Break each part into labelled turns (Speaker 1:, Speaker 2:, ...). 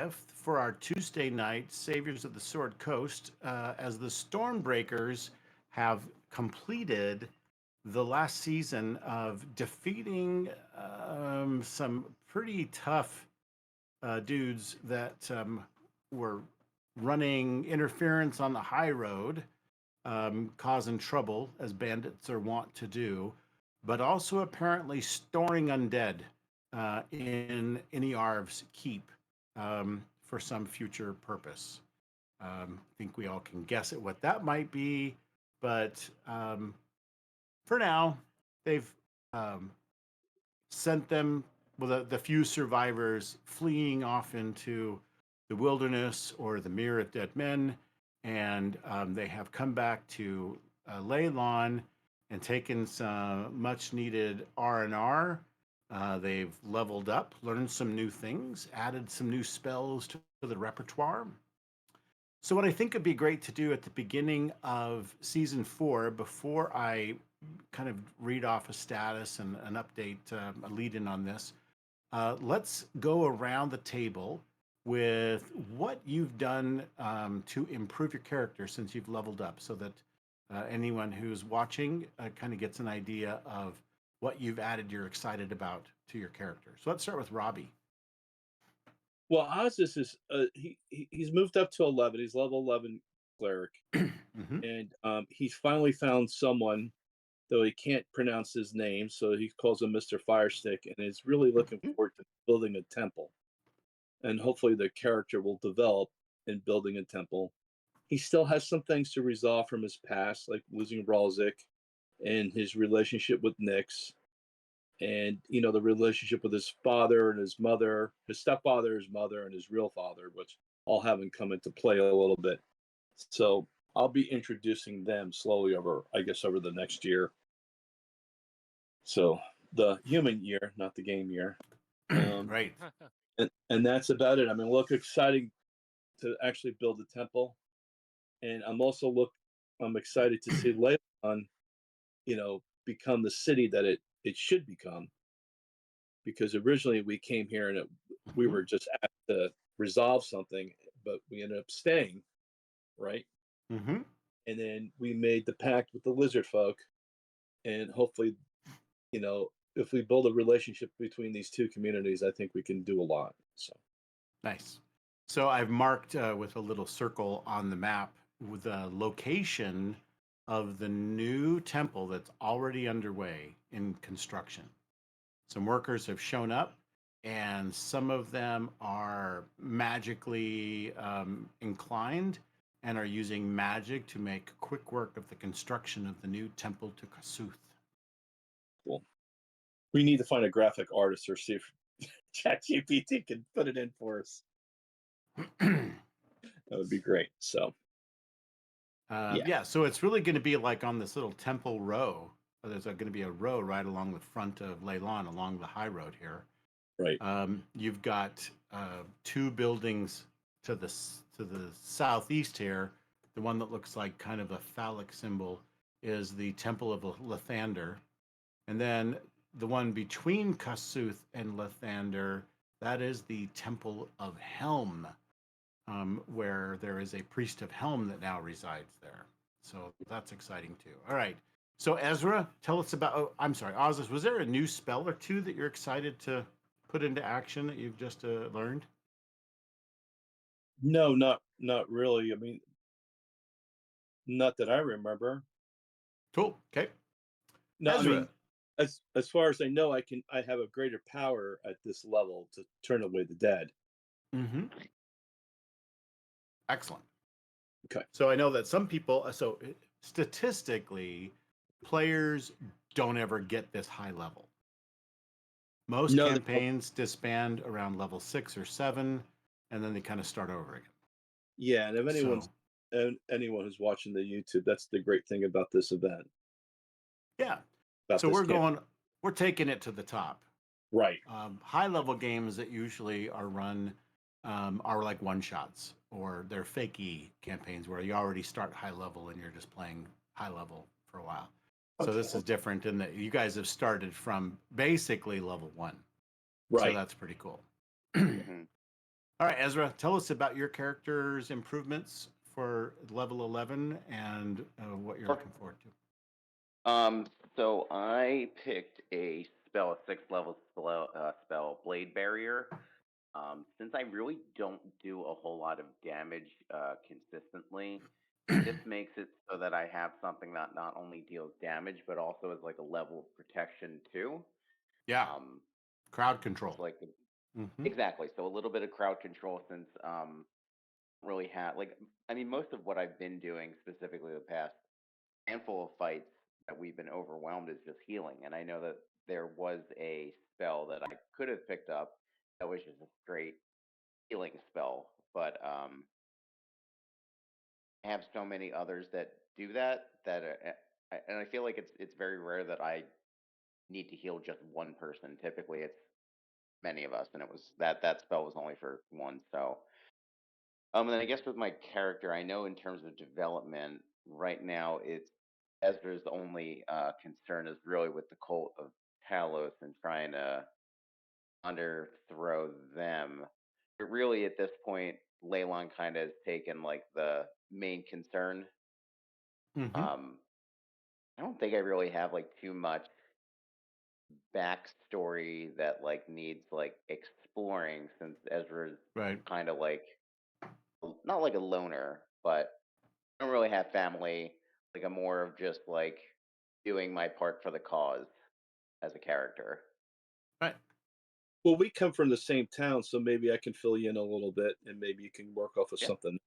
Speaker 1: 5th for our Tuesday night Saviors of the Sword Coast, as the Stormbreakers have completed the last season of defeating some pretty tough dudes that were running interference on the high road, causing trouble as bandits are wont to do, but also apparently storing undead in Inyarv's keep for some future purpose. I think we all can guess at what that might be, but for now, they've sent them, well, the few survivors fleeing off into the wilderness or the Mirror of Dead Men, and they have come back to Leylon and taken some much needed R&R. They've leveled up, learned some new things, added some new spells to the repertoire. So what I think would be great to do at the beginning of season 4, before I kind of read off a status and an update, a lead in on this, let's go around the table with what you've done to improve your character since you've leveled up, so that anyone who's watching kind of gets an idea of what you've added you're excited about to your character. So let's start with Robbie.
Speaker 2: Well, Ozzus is he's moved up to 11. He's level 11 cleric, and he's finally found someone, though he can't pronounce his name, so he calls him Mr. Firestick, and is really looking forward to building a temple. And hopefully the character will develop in building a temple. He still has some things to resolve from his past, like losing Ralzik and his relationship with Nyx, and the relationship with his father and his mother, his stepfather, his mother, and his real father, which all haven't come into play a little bit. So I'll be introducing them slowly over the next year. So the human year, not the game year.
Speaker 1: Right.
Speaker 2: And that's about it. I mean, look, exciting to actually build a temple. And I'm excited to see Leylon, become the city that it should become. Because originally we came here and we were just asked to resolve something, but we ended up staying, right?
Speaker 1: Mm-hmm.
Speaker 2: And then we made the pact with the lizard folk, and hopefully, if we build a relationship between these two communities, I think we can do a lot. So
Speaker 1: nice. So I've marked with a little circle on the map with the location of the new temple that's already underway in construction. Some workers have shown up, and some of them are magically inclined and are using magic to make quick work of the construction of the new temple to Kasuth.
Speaker 2: Cool. We need to find a graphic artist or see if ChatGPT can put it in for us. That would be great. So,
Speaker 1: yeah. So it's really going to be like on this little temple row. There's going to be a row right along the front of Leylon, along the high road here.
Speaker 2: Right.
Speaker 1: You've got 2 buildings to the southeast here. The one that looks like kind of a phallic symbol is the Temple of Lathander. And then the one between Kasuth and Lathander, that is the Temple of Helm, where there is a priest of Helm that now resides there. So that's exciting too. All right. So Ezra, tell us about, Ozzus, was there a new spell or two that you're excited to put into action that you've just learned?
Speaker 2: No, not really. I mean, not that I remember.
Speaker 1: Cool. Okay.
Speaker 2: No,
Speaker 1: Ezra.
Speaker 2: I mean, as far as I know, I have a greater power at this level to turn away the dead.
Speaker 1: Mm-hmm. Excellent.
Speaker 2: Okay.
Speaker 1: So I know that some people, so statistically, players don't ever get this high level. Most campaigns disband around level 6 or 7, and then they kind of start over again.
Speaker 2: Yeah, and if anyone who's watching the YouTube, that's the great thing about this event.
Speaker 1: Yeah. So we're taking it to the top.
Speaker 2: Right.
Speaker 1: High level games that usually are run are like one shots, or they're fakey campaigns where you already start high level and you're just playing high level for a while. So this is different in that you guys have started from basically level 1.
Speaker 3: Right.
Speaker 1: So that's pretty cool. All right, Ezra, tell us about your character's improvements for level 11 and what you're
Speaker 3: Sure.
Speaker 1: looking forward to.
Speaker 3: So I picked a spell, a 6th level spell, Blade Barrier. Since I really don't do a whole lot of damage consistently, this makes it so that I have something that not only deals damage but also is like a level of protection too.
Speaker 1: Yeah,
Speaker 3: Um,
Speaker 1: crowd control.
Speaker 3: it's like
Speaker 1: Mm-hmm.
Speaker 3: exactly. So a little bit of crowd control since really have like I mean most of what I've been doing specifically the past handful of fights that we've been overwhelmed is just healing. And I know that there was a spell that I could have picked up that was just a straight healing spell, but I have so many others that do that, and I feel like it's very rare that I need to heal just one person. Typically, it's many of us, and it was that spell was only for one. So, and then I guess with my character, I know in terms of development, right now it's Ezra's only concern is really with the cult of Talos and trying to underthrow them. But really, at this point, Leylon kind of has taken like the main concern.
Speaker 1: Mm-hmm.
Speaker 3: Um, I don't think I really have like too much backstory that like needs like exploring since Ezra's
Speaker 1: Right.
Speaker 3: kind of like not like a loner, but I don't really have family. Like I'm more of just like doing my part for the cause as a character.
Speaker 1: Right.
Speaker 2: Well, we come from the same town, so maybe I can fill you in a little bit, and maybe you can work off of
Speaker 3: Yeah,
Speaker 2: something.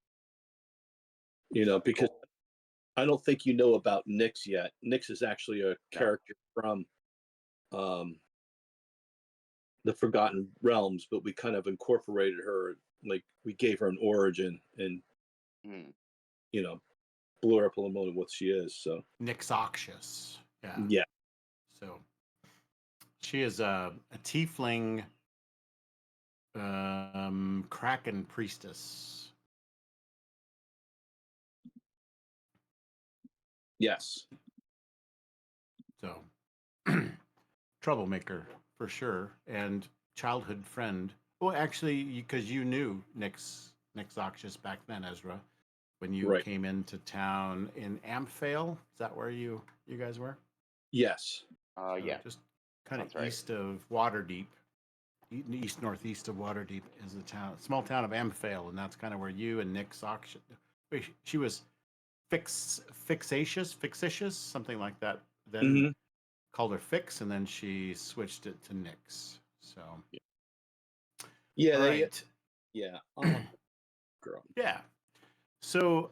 Speaker 2: Because
Speaker 3: cool.
Speaker 2: I don't think you know about Nyx yet. Nyx is actually a
Speaker 3: No.
Speaker 2: character from um, the Forgotten Realms, but we kind of incorporated her, like we gave her an origin, and
Speaker 3: Hmm.
Speaker 2: you know, blew her up a little bit what she is. So
Speaker 1: Nixoxious. Yeah.
Speaker 2: yeah,
Speaker 1: So she is a tiefling kraken priestess.
Speaker 2: yes,
Speaker 1: So troublemaker for sure, and childhood friend. Well, actually, because you knew Nixoxious back then, Ezra, when you
Speaker 2: right,
Speaker 1: came into town in Amphale. Is that where you guys were?
Speaker 2: yes,
Speaker 1: So
Speaker 3: Yeah,
Speaker 1: just kind of
Speaker 3: sounds right.
Speaker 1: east of Waterdeep, east northeast of Waterdeep is the town, small town of Amphale, and that's kind of where you and Nixoxious. She was fixatious, something like that. Then
Speaker 2: hmm
Speaker 1: called her Fix, and then she switched it to Nix. So,
Speaker 2: yeah,
Speaker 1: all
Speaker 2: they,
Speaker 1: right,
Speaker 2: yeah, girl.
Speaker 1: yeah. So,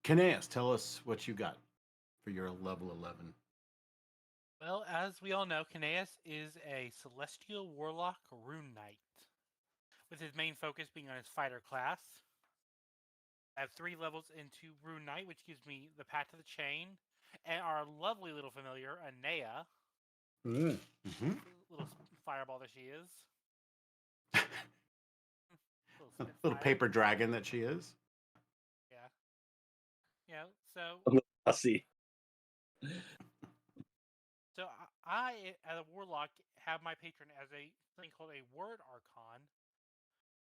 Speaker 1: Kineas, tell us what you got for your level 11.
Speaker 4: Well, as we all know, Kineas is a celestial warlock rune knight, with his main focus being on his fighter class. I have 3 levels into rune knight, which gives me the Path to the Chain, and our lovely little familiar, Anea,
Speaker 1: Mm-hmm.
Speaker 4: little fireball that she is. Little
Speaker 1: Little
Speaker 4: spitfire.
Speaker 1: paper dragon that she is.
Speaker 4: Yeah. Yeah. So,
Speaker 2: I'll see.
Speaker 4: so I, as a warlock, have my patron as a thing called a word archon.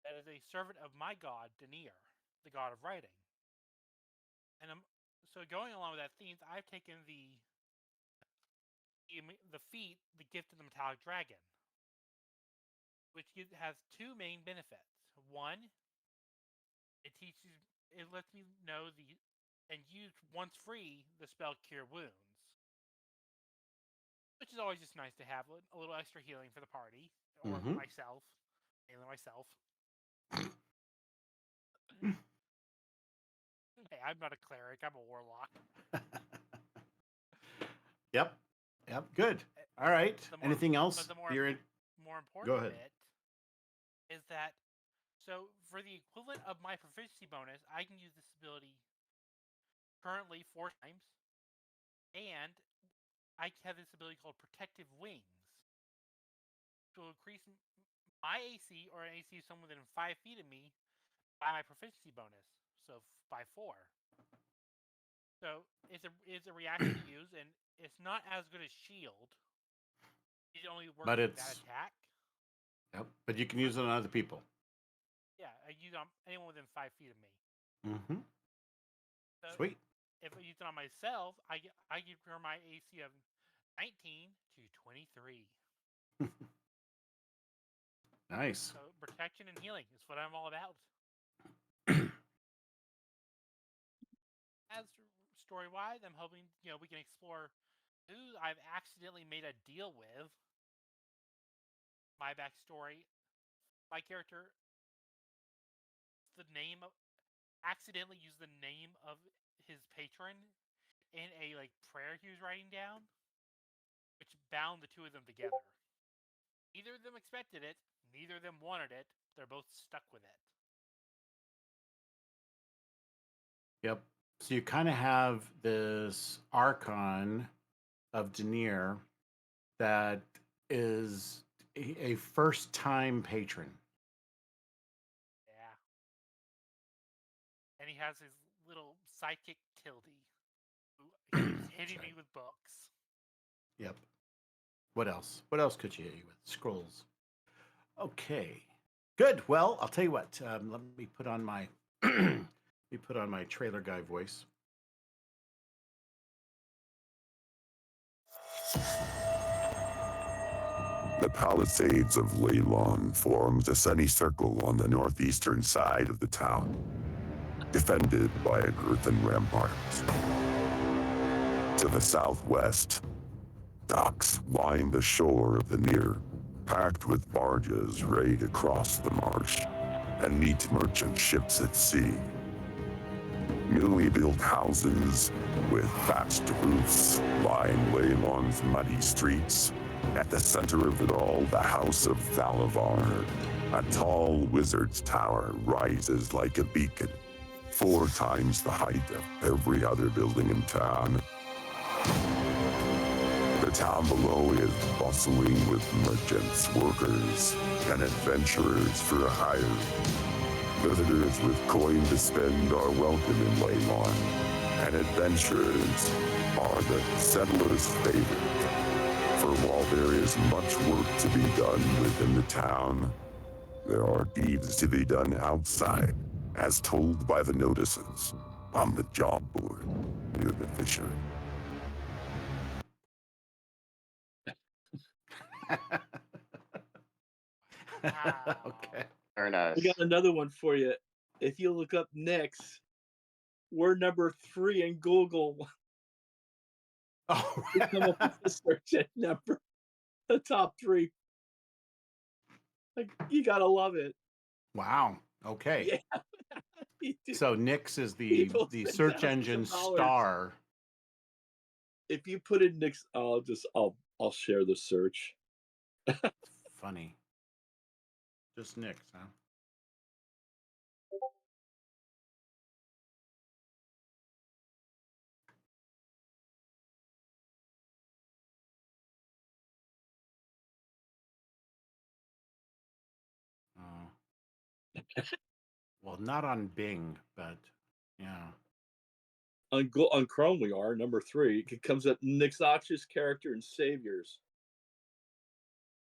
Speaker 4: That is a servant of my god, Denier, the god of writing. And so going along with that theme, I've taken the feat, the gift of the metallic dragon, which has 2 main benefits. One, it lets me know and use once free the spell Cure Wounds, which is always just nice to have a little extra healing for the party or
Speaker 1: Mm-hmm.
Speaker 4: myself, mainly myself. Hey, I'm not a cleric; I'm a warlock.
Speaker 1: Yep. Yep. Good. All right. Anything else?
Speaker 4: But the more
Speaker 1: Go
Speaker 4: important
Speaker 1: ahead.
Speaker 4: bit is that for the equivalent of my proficiency bonus, I can use this ability currently 4 times, and I have this ability called Protective Wings, which will increase my AC or an AC of someone within 5 feet of me by my proficiency bonus, so by 4. So it's a reaction to use, and it's not as good as Shield. It only works
Speaker 1: But
Speaker 4: with that
Speaker 1: it's
Speaker 4: attack.
Speaker 1: yep. But you can use it on other people.
Speaker 4: Yeah, I use on anyone within 5 feet of me.
Speaker 1: Mm-hmm.
Speaker 4: So
Speaker 1: Sweet.
Speaker 4: if I use it on myself, I give her my AC of 19 to 23.
Speaker 1: Nice.
Speaker 4: So protection and healing is what I'm all about. As story-wise, I'm hoping we can explore who I've accidentally made a deal with. My backstory: my character, accidentally used the name of his patron in a prayer he was writing down, which bound the two of them together. Neither of them expected it. Neither of them wanted it. They're both stuck with it.
Speaker 1: Yep. So you kind of have this archon of Denier that is a first-time patron.
Speaker 4: Yeah. And he has his little sidekick Tildy, who keeps hitting me with books.
Speaker 1: Yep. What else? What else could you hit you with? Scrolls. Okay. Good. Well, I'll tell you what. Let me put on my trailer guy voice.
Speaker 5: The Palisades of Leylon forms a semicircle on the northeastern side of the town, defended by an earthen rampart. To the southwest, docks line the shore of the Near, packed with barges ready to cross the marsh and meet merchant ships at sea. Newly built houses with thatched roofs line Leylon's muddy streets. At the center of it all, the House of Thalavar. A tall wizard's tower rises like a beacon, 4 times the height of every other building in town. The town below is bustling with merchants, workers, and adventurers for hire. Visitors with coin to spend are welcome in Leylon, and adventurers are the settlers' favorite. For while there is much work to be done within the town, there are deeds to be done outside, as told by the notices on the job board near the fishery.
Speaker 4: Wow.
Speaker 1: Okay.
Speaker 3: Very nice.
Speaker 2: We got another one for you. If you look up Nyx, we're number 3 in Google.
Speaker 1: Oh,
Speaker 2: We come up with the search number, the top 3. Like, you gotta love it.
Speaker 1: wow. Okay.
Speaker 2: Yeah. You do.
Speaker 1: So Nyx is the
Speaker 2: People spend
Speaker 1: search
Speaker 2: thousands of
Speaker 1: engine
Speaker 2: dollars.
Speaker 1: star.
Speaker 2: If you put in Nyx, I'll share the search.
Speaker 1: Funny. Just Nyx, huh? Oh. Well, not on Bing, but yeah.
Speaker 2: On Chrome, we are number 3. It comes up Nyxox's character and saviors.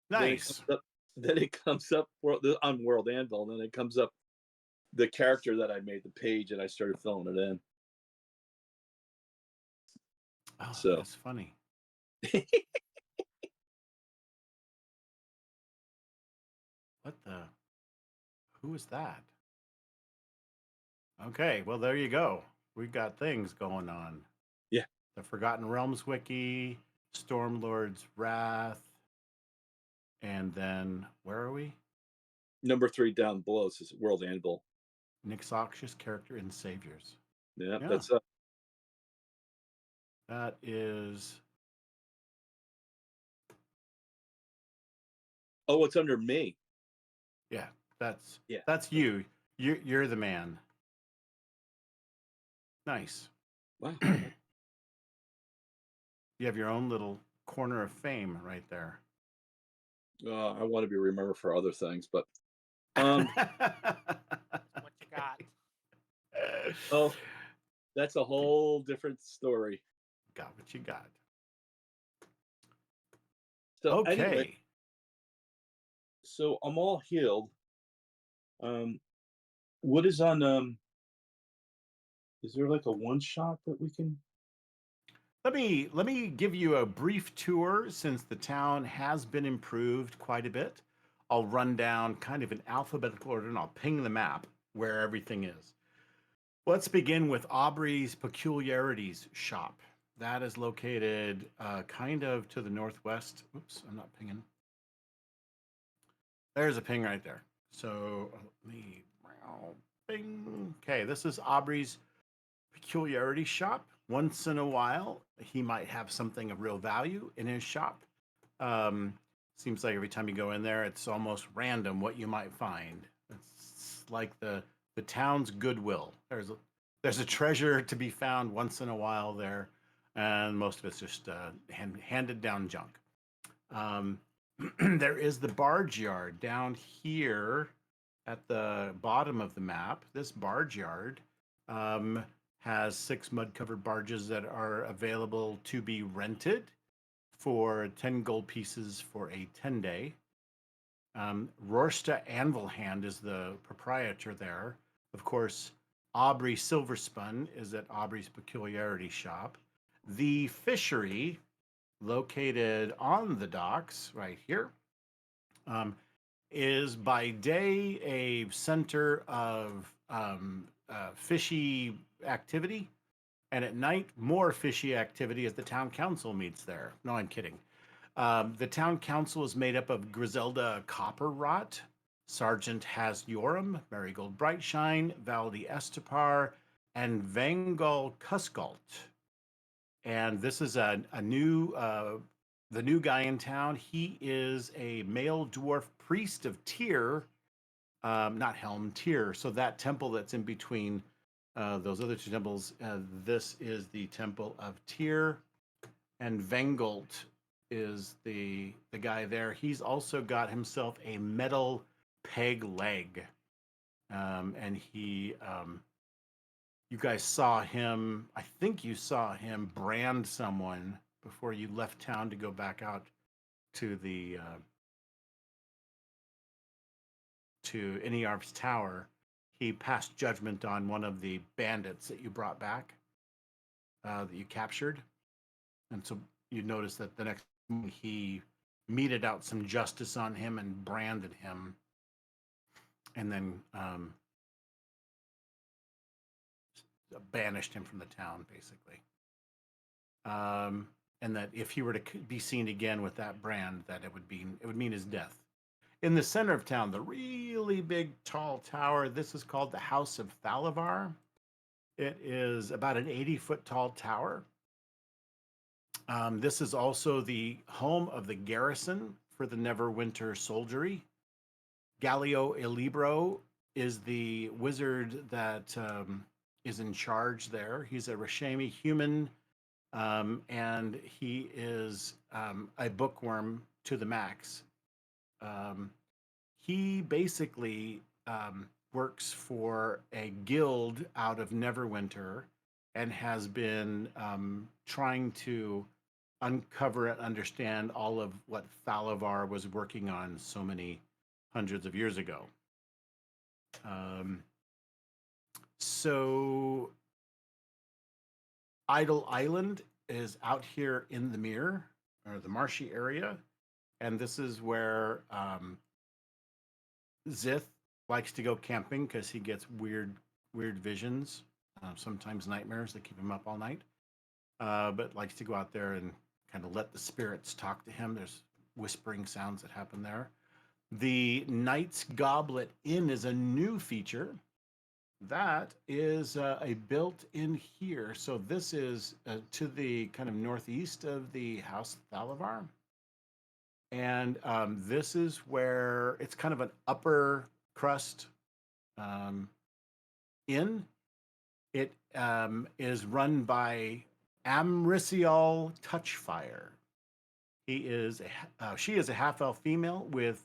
Speaker 1: Nice.
Speaker 2: Then it comes up on World Anvil, and then it comes up the character that I made, the page, and I started filling it in.
Speaker 1: Oh,
Speaker 2: So
Speaker 1: that's funny. What the? Who is that? Okay, well, there you go. We've got things going on.
Speaker 2: Yeah.
Speaker 1: The Forgotten Realms Wiki, Stormlord's Wrath, and then where are we?
Speaker 2: number 3 down below says World Anvil.
Speaker 1: Nyxox's character in Saviors.
Speaker 2: Yeah,
Speaker 1: Yeah.
Speaker 2: that's
Speaker 1: That is.
Speaker 2: Oh, it's under me.
Speaker 1: Yeah, that's
Speaker 2: Yeah.
Speaker 1: that's you. You're the man. Nice.
Speaker 2: Wow.
Speaker 1: You have your own little corner of fame right there.
Speaker 2: I want to be remembered for other things, but
Speaker 4: What you got?
Speaker 2: oh, that's a whole different story.
Speaker 1: Got what you got.
Speaker 2: So
Speaker 1: Okay.
Speaker 2: anyway, so I'm all healed. What is on? Is there like a one shot that we can?
Speaker 1: Let me give you a brief tour since the town has been improved quite a bit. I'll run down kind of in alphabetical order and I'll ping the map where everything is. Let's begin with Aubrey's Peculiarities shop. That is located kind of to the northwest. Oops, I'm not pinging. There's a ping right there. So let me ping. Okay, this is Aubrey's Peculiarity shop. Once in a while, he might have something of real value in his shop. Seems like every time you go in there, it's almost random what you might find. It's like the town's goodwill. There's a treasure to be found once in a while there, and most of it's just handed down junk. There is the barge yard down here at the bottom of the map. This barge yard has 6 mud-covered barges that are available to be rented for 10 gold pieces for a 10-day. Rorsta Anvilhand is the proprietor there. Of course, Aubrey Silverspun is at Aubrey's Peculiarity shop. The fishery, located on the docks right here, is by day a center of fishy activity, and at night more fishy activity as the town council meets there. No, I'm kidding. The town council is made up of Griselda Copperrot, Sergeant Has Yoram, Marigold Brightshine, Valdi Estepar, and Vangal Cuskalt. And this is a new the new guy in town. He is a male dwarf priest of Tyr, not Helm, Tyr. So that temple that's in between those other 2 temples, this is the temple of Tyr, and Vengalt is the guy there. He's also got himself a metal peg leg, and he you guys saw him. I think you saw him brand someone before you left town to go back out to the to Iniarv's tower. He passed judgment on one of the bandits that you brought back, that you captured, and so you notice that the next morning he meted out some justice on him and branded him, and then banished him from the town, basically. And that if he were to be seen again with that brand, that it would mean his death. In the center of town, the really big, tall tower, this is called the House of Thalavar. It is about an 80-foot tall tower. This is also the home of the garrison for the Neverwinter soldiery. Gallio Ilibro is the wizard that is in charge there. He's a Rashami human, and he is a bookworm to the max. He basically works for a guild out of Neverwinter and has been trying to uncover and understand all of what Thalavar was working on so many hundreds of years ago. So Idle Island is out here in the Mere, or the marshy area, and this is where Zith likes to go camping because he gets weird visions, sometimes nightmares that keep him up all night, but likes to go out there and kind of let the spirits talk to him. There's whispering sounds that happen there. The Knight's Goblet Inn is a new feature. That is a built-in here. So this is to the kind of northeast of the House Thalavar. And this is where it's kind of an upper crust inn. It is run by Amricial Touchfire. She is a half-elf female with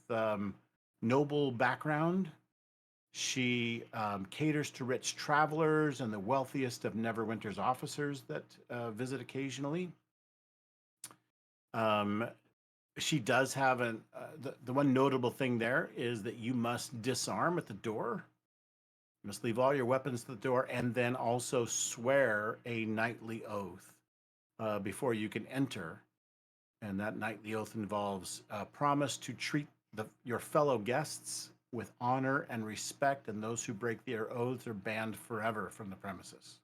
Speaker 1: noble background. She caters to rich travelers and the wealthiest of Neverwinter's officers that visit occasionally. She does have the one notable thing there is that you must disarm at the door. You must leave all your weapons at the door and then also swear a knightly oath before you can enter. And that knightly oath involves a promise to treat your fellow guests with honor and respect, and those who break their oaths are banned forever from the premises.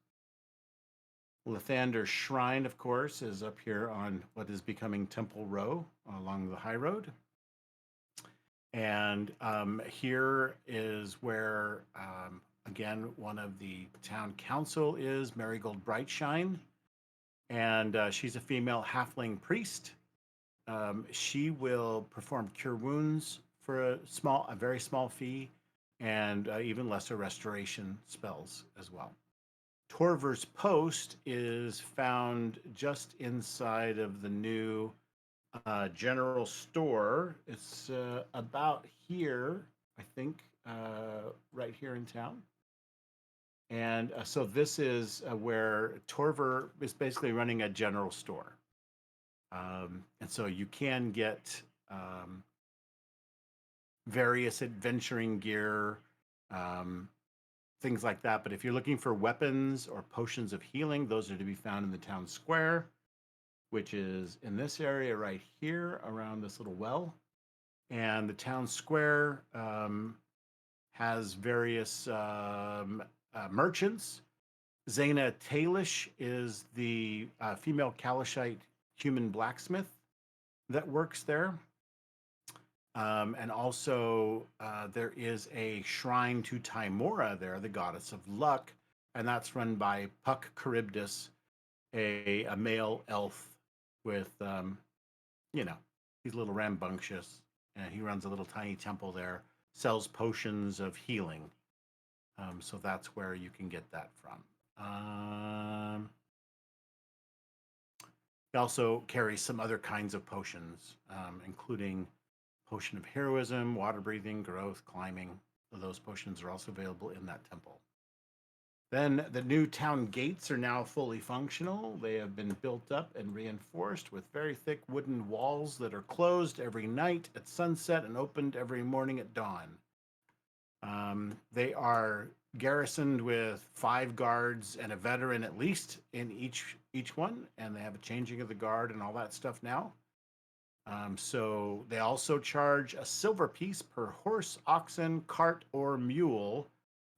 Speaker 1: Lathander's Shrine, of course, is up here on what is becoming Temple Row along the high road. And here is where, again, one of the town council is, Marigold Brightshine. And she's a female halfling priest. She will perform cure wounds for a very small fee, and even lesser restoration spells as well. Torver's Post is found just inside of the new general store. It's about here, I think, right here in town. And so this is where Torver is basically running a general store. And so you can get various adventuring gear, things like that. But if you're looking for weapons or potions of healing, those are to be found in the town square, which is in this area right here around this little well. And the town square has various merchants. Zaina Tailish is the female Kalashite human blacksmith that works there. And also there is a shrine to Timora there, the goddess of luck, and that's run by Puck Charybdis, a male elf with, he's a little rambunctious, and he runs a little tiny temple there, sells potions of healing. So that's where you can get that from. He also carries some other kinds of potions, including potion of heroism, water breathing, growth, climbing. Those potions are also available in that temple. Then the new town gates are now fully functional. They have been built up and reinforced with very thick wooden walls that are closed every night at sunset and opened every morning at dawn. They are garrisoned with 5 guards and a veteran at least in each one, and they have a changing of the guard and all that stuff now. So they also charge a silver piece per horse, oxen, cart, or mule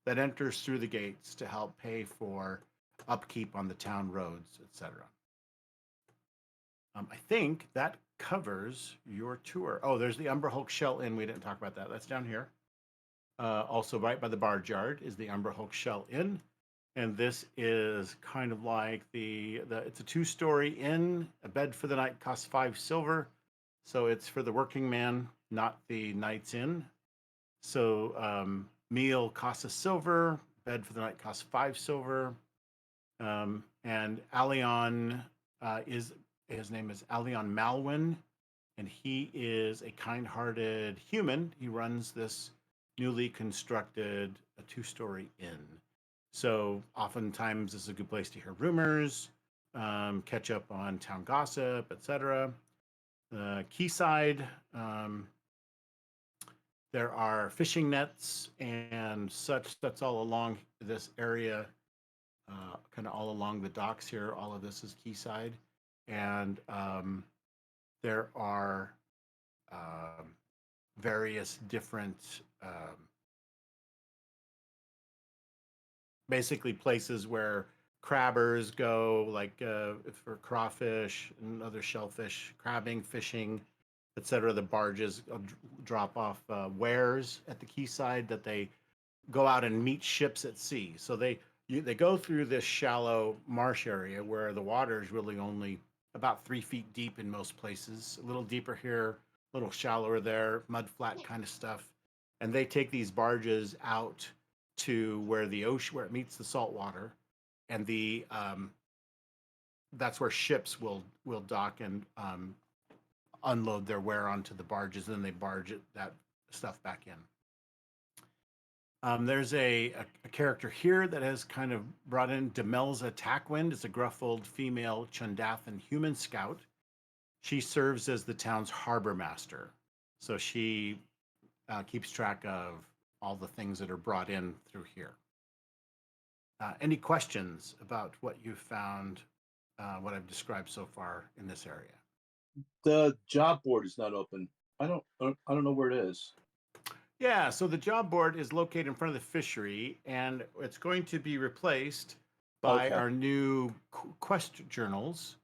Speaker 1: that enters through the gates to help pay for upkeep on the town roads, etc. I think that covers your tour. Oh, there's the Umber Hulk Shell Inn. We didn't talk about that. That's down here. Also, right by the Barge Yard is the Umber Hulk Shell Inn. And this is kind of like it's a 2-story inn. A bed for the night costs 5 silver. So it's for the working man, not the Knight's Inn. So meal costs 1 silver. Bed for the night costs 5 silver. And Alion his name is Alion Malwyn, and he is a kind-hearted human. He runs this newly constructed 2-story inn. So oftentimes this is a good place to hear rumors, catch up on town gossip, etc. Quayside, there are fishing nets and such that's all along this area, kind of all along the docks here. All of this is Quayside. And there are various different basically places where crabbers go, like for crawfish and other shellfish, crabbing, fishing, etc. The barges drop off wares at the quayside that they go out and meet ships at sea. So they go through this shallow marsh area where the water is really only about 3 feet deep in most places, a little deeper here, a little shallower there, mud flat kind of stuff. And they take these barges out to where the ocean, where it meets the salt water, and that's where ships will dock and unload their ware onto the barges, and then they barge that stuff back in. There's a character here that has kind of brought in Demelza Tackwind. It's a gruff old female Chundathan human scout. She serves as the town's harbor master. So she keeps track of all the things that are brought in through here. Any questions about what you found, what I've described so far in this area?
Speaker 2: The job board is not open. I don't know where it is.
Speaker 1: Yeah, so the job board is located in front of the fishery, and it's going to be replaced by
Speaker 2: Okay.
Speaker 1: our new quest journals.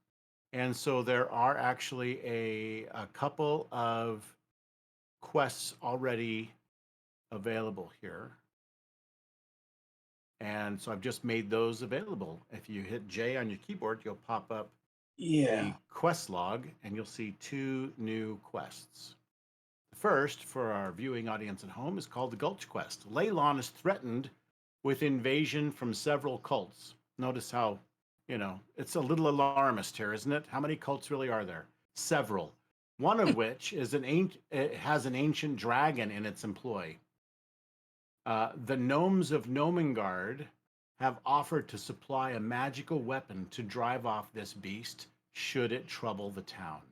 Speaker 1: And so there are actually a couple of quests already available here. And so I've just made those available. If you hit J on your keyboard, you'll pop up
Speaker 2: Yeah.
Speaker 1: a quest log, and you'll see 2 new quests. The first, for our viewing audience at home, is called the Gulch Quest. Leylon is threatened with invasion from several cults. Notice how, it's a little alarmist here, isn't it? How many cults really are there? Several. One of which is it has an ancient dragon in its employ. The gnomes of Gnomengard have offered to supply a magical weapon to drive off this beast should it trouble the town.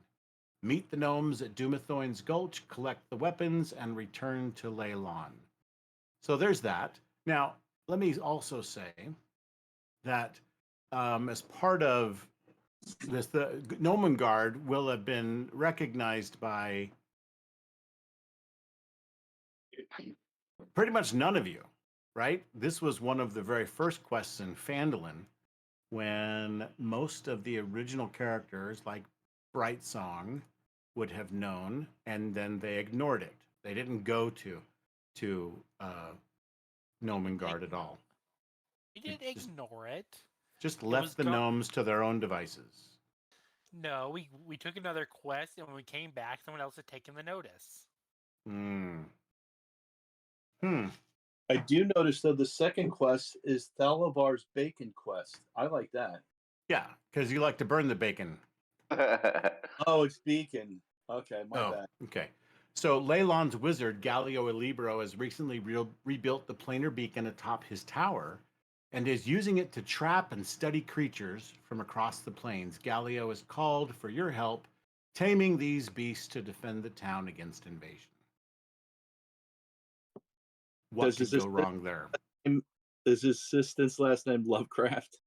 Speaker 1: Meet the gnomes at Dumathoin's Gulch, collect the weapons, and return to Leylon. So there's that. Now, let me also say that as part of this, the Gnomengard will have been recognized by pretty much none of you, right? This was one of the very first quests in Phandalin when most of the original characters, like Brightsong, would have known, and then they ignored it. They didn't go to Gnomengard at all.
Speaker 4: We didn't ignore it.
Speaker 1: Just left the gnomes to their own devices.
Speaker 4: No, we took another quest, and when we came back, someone else had taken the notice.
Speaker 2: I do notice, though, the second quest is Thalavar's Bacon Quest. I like that.
Speaker 1: Yeah, because you like to burn the bacon.
Speaker 2: Oh, it's Beacon. Okay, my bad.
Speaker 1: Okay. So Leylon's wizard, Galio Ilibro, has recently rebuilt the planar beacon atop his tower and is using it to trap and study creatures from across the plains. Galio has called for your help taming these beasts to defend the town against invasion. What could go wrong there?
Speaker 2: Is his assistant's last name Lovecraft?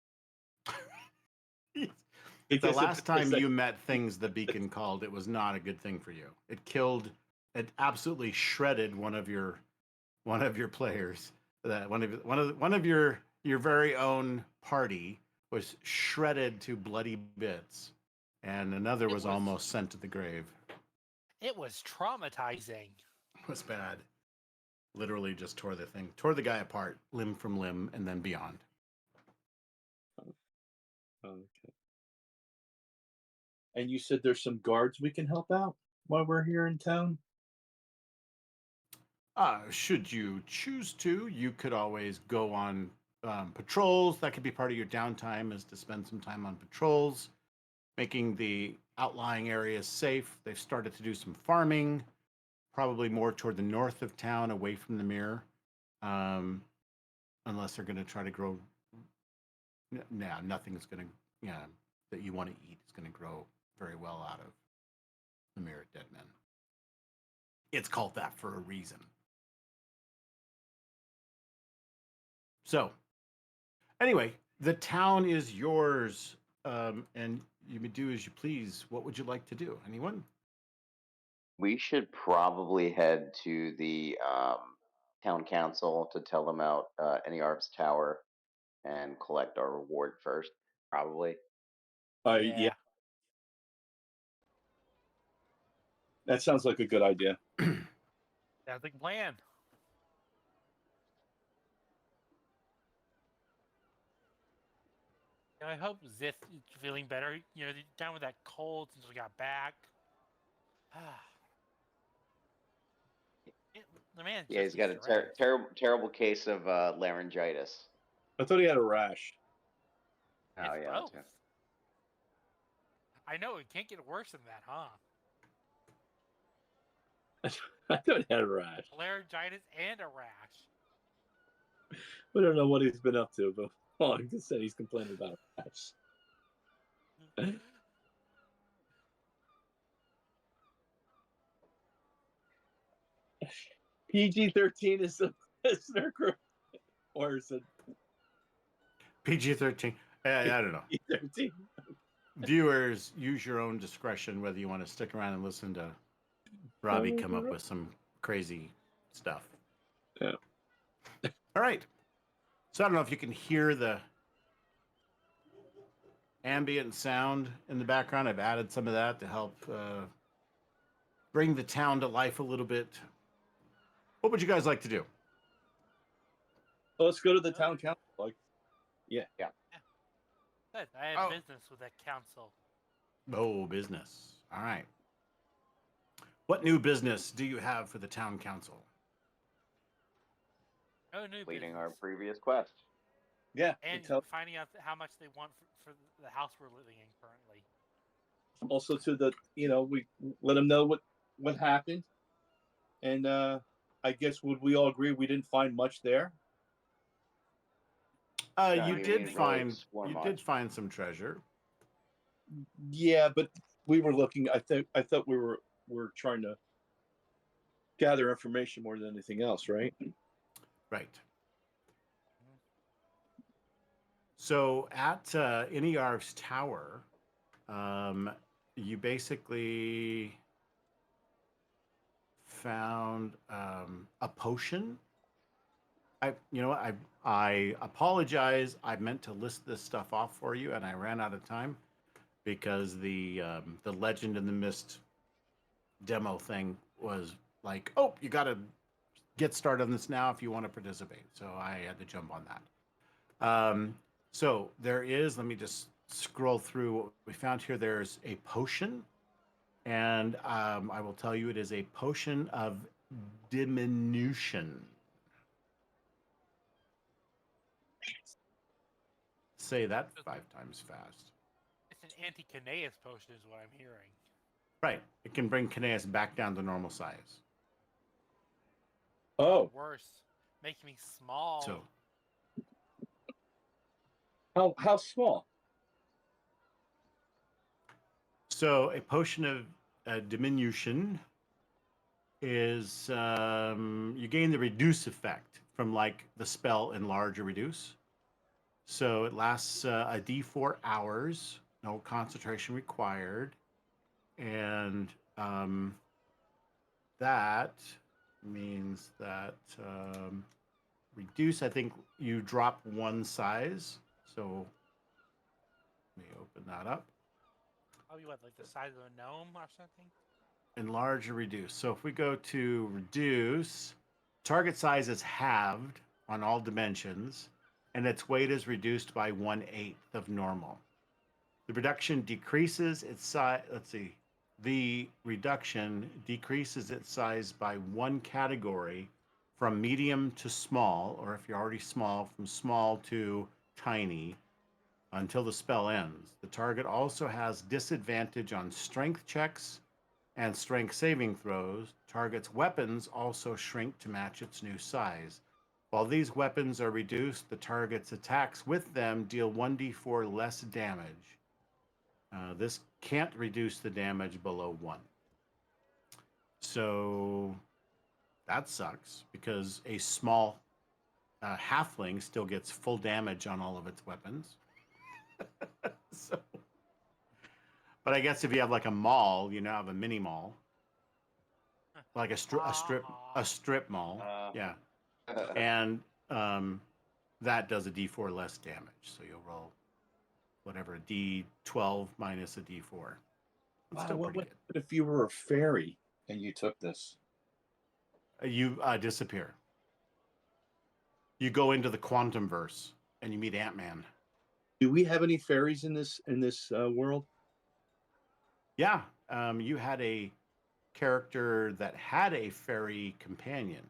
Speaker 1: The last time you met things the beacon called, it was not a good thing for you. It absolutely shredded one of your players. That one of your very own party was shredded to bloody bits, and another was almost sent to the grave.
Speaker 4: It was traumatizing.
Speaker 1: It was bad. Literally just tore the guy apart, limb from limb, and then beyond.
Speaker 2: Okay. And you said there's some guards we can help out while we're here in town?
Speaker 1: Should you choose to, you could always go on patrols. That could be part of your downtime, is to spend some time on patrols, making the outlying areas safe. They've started to do some farming, probably more toward the north of town, away from the mirror, unless they're going to try to grow. Nothing's going to, that you want to eat is going to grow very well out of the mirror dead men. It's called that for a reason. So, anyway, the town is yours, and you may do as you please. What would you like to do? Anyone?
Speaker 3: We should probably head to the town council to tell them out Anyarv's tower and collect our reward first, probably.
Speaker 2: Yeah. That sounds like a good idea.
Speaker 4: That's the plan. I hope Zith is feeling better. Down with that cold since we got back. The man.
Speaker 3: Yeah, he's got a terrible case of laryngitis.
Speaker 2: I thought he had a rash.
Speaker 3: Oh,
Speaker 4: it's
Speaker 3: yeah.
Speaker 4: Both. I know, it can't get worse than that, huh?
Speaker 2: I thought he had a rash.
Speaker 4: Laryngitis and a rash.
Speaker 2: We don't know what he's been up to, but all I just said he's complaining about a rash. PG-13 is the listener group, or is it?
Speaker 1: PG-13. I don't know.
Speaker 2: 13.
Speaker 1: Viewers, use your own discretion whether you want to stick around and listen to Robbie come up with some crazy stuff.
Speaker 2: Yeah.
Speaker 1: All right. So I don't know if you can hear the ambient sound in the background. I've added some of that to help bring the town to life a little bit. What would you guys like to do?
Speaker 2: Well, let's go to the town council. Like,
Speaker 4: Good. I have business with that council.
Speaker 1: Oh, business. All right. What new business do you have for the town council?
Speaker 4: No new
Speaker 3: Completing
Speaker 4: business.
Speaker 3: our previous quest.
Speaker 2: yeah.
Speaker 4: And
Speaker 2: tell-
Speaker 4: finding out how much they want for the house we're living in currently.
Speaker 2: also to the, we let them know what happened. And I guess would we all agree we didn't find much there?
Speaker 3: No,
Speaker 1: You
Speaker 3: we
Speaker 1: did
Speaker 3: didn't really
Speaker 1: find
Speaker 3: explore
Speaker 1: you
Speaker 3: much.
Speaker 1: did find some treasure.
Speaker 2: Yeah, but we were looking. I thought we were trying to gather information more than anything else, right?
Speaker 1: Right. So at Iniarv's tower, you basically found a potion. I apologize. I meant to list this stuff off for you, and I ran out of time because the Legend in the Mist demo thing was like, oh, you got to get started on this now if you want to participate. So I had to jump on that. So there is, let me just scroll through what we found here. There's a potion, and I will tell you it is a potion of diminution. Say that 5 times fast.
Speaker 4: It's an anti-Kineas potion is what I'm hearing.
Speaker 1: Right. It can bring Kineas back down to normal size.
Speaker 2: Oh,
Speaker 4: Worse, making me small.
Speaker 1: So
Speaker 2: how small?
Speaker 1: So a potion of diminution is you gain the reduce effect from like the spell enlarge or reduce. So it lasts a D4 hours, no concentration required, and that means that reduce. I think you drop 1 size. So let me open that up.
Speaker 4: Probably what, like the size of a gnome or something?
Speaker 1: Enlarge or reduce. So if we go to reduce, target size is halved on all dimensions, and its weight is reduced by 1/8 of normal. The reduction decreases its size. Let's see. The reduction decreases its size by 1 category from medium to small, or if you're already small, from small to tiny, until the spell ends. The target also has disadvantage on strength checks and strength saving throws. Target's weapons also shrink to match its new size. While these weapons are reduced, the target's attacks with them deal 1d4 less damage. This can't reduce the damage below 1. So that sucks because a small halfling still gets full damage on all of its weapons. So, but I guess if you have like a mall, you now have a mini mall, like a strip mall. Yeah, and that does a D4 less damage. So you'll roll whatever, a D12 minus a D4. It's still pretty good.
Speaker 2: What if you were a fairy and you took this?
Speaker 1: You disappear. You go into the quantum verse and you meet Ant-Man.
Speaker 2: Do we have any fairies in this world?
Speaker 1: Yeah, you had a character that had a fairy companion.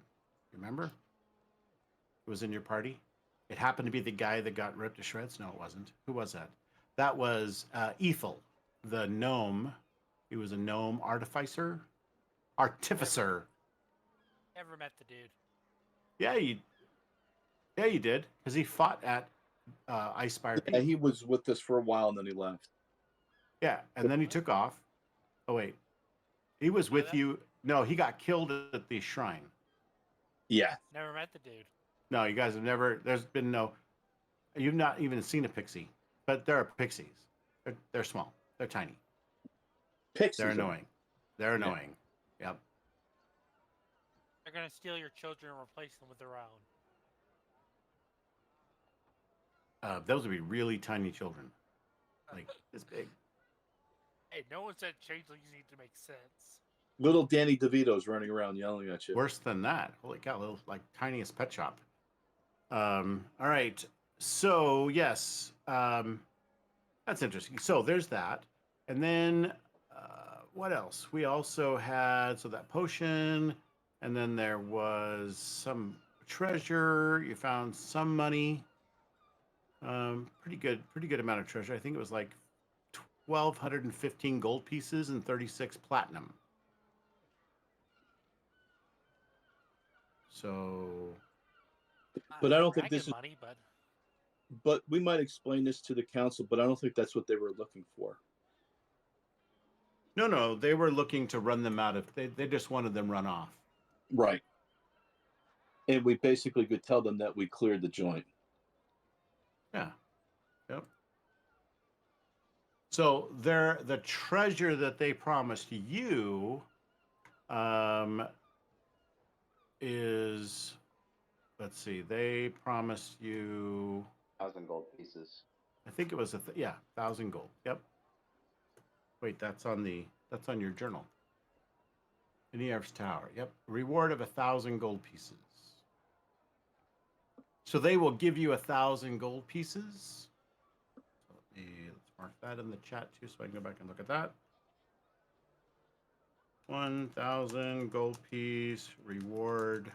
Speaker 1: Remember? It was in your party. It happened to be the guy that got ripped to shreds. No, it wasn't. Who was that? That was Ethel, the gnome. He was a gnome artificer.
Speaker 4: Never met the dude.
Speaker 1: Yeah, you did, because he fought at Icespire Peak.
Speaker 2: Yeah, he was with us for a while and then he left.
Speaker 1: Yeah, and then he took off. Oh wait, he was with you. No, he got killed at the shrine.
Speaker 2: Yeah.
Speaker 4: Never met the dude.
Speaker 1: No, you guys have never. There's been no. You've not even seen a pixie, but there are pixies. They're small. They're tiny.
Speaker 2: Pixies.
Speaker 1: They're annoying. They're
Speaker 2: Yeah.
Speaker 1: annoying. Yep.
Speaker 4: They're gonna steal your children and replace them with their own.
Speaker 1: Those would be really tiny children, like this big.
Speaker 4: Hey, no one said changelings need to make sense.
Speaker 2: Little Danny DeVito's running around yelling at you.
Speaker 1: Worse than that. Holy cow! Little like tiniest pet shop. All right. So yes, that's interesting. So there's that, and then what else? We also had that potion, and then there was some treasure. You found some money. Pretty good amount of treasure. I think it was like 1,215 gold pieces and 36 platinum. So,
Speaker 2: But I don't think
Speaker 4: Dragon
Speaker 2: this is.
Speaker 4: money,
Speaker 2: But we might explain this to the council, but I don't think that's what they were looking for.
Speaker 1: no, they were looking to run them out of. They just wanted them run off.
Speaker 2: Right. And we basically could tell them that we cleared the joint.
Speaker 1: Yeah. Yep. So the treasure that they promised you is, let's see, they promised you
Speaker 3: 1,000 gold pieces.
Speaker 1: I think it was 1,000 gold. Yep. Wait, that's on your journal. Niarv's Tower. Yep. Reward of 1,000 gold pieces. So they will give you 1,000 gold pieces. So let's mark that in the chat too, so I can go back and look at that. 1,000 gold piece reward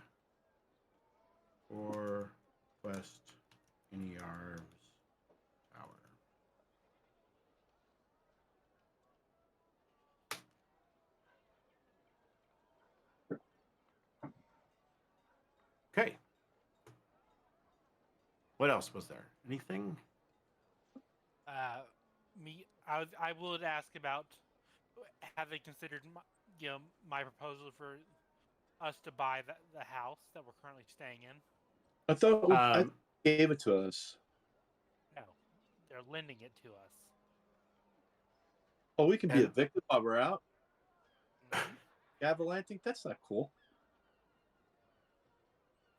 Speaker 1: for quest Niarv's Tower. Okay. What else was there? Anything?
Speaker 4: I would ask about, have they considered my proposal for us to buy the house that we're currently staying in?
Speaker 2: I thought I gave it to us.
Speaker 4: No, they're lending it to us.
Speaker 2: Oh, we can be evicted while we're out?
Speaker 4: Mhm.
Speaker 2: Gavilanting? That's not cool.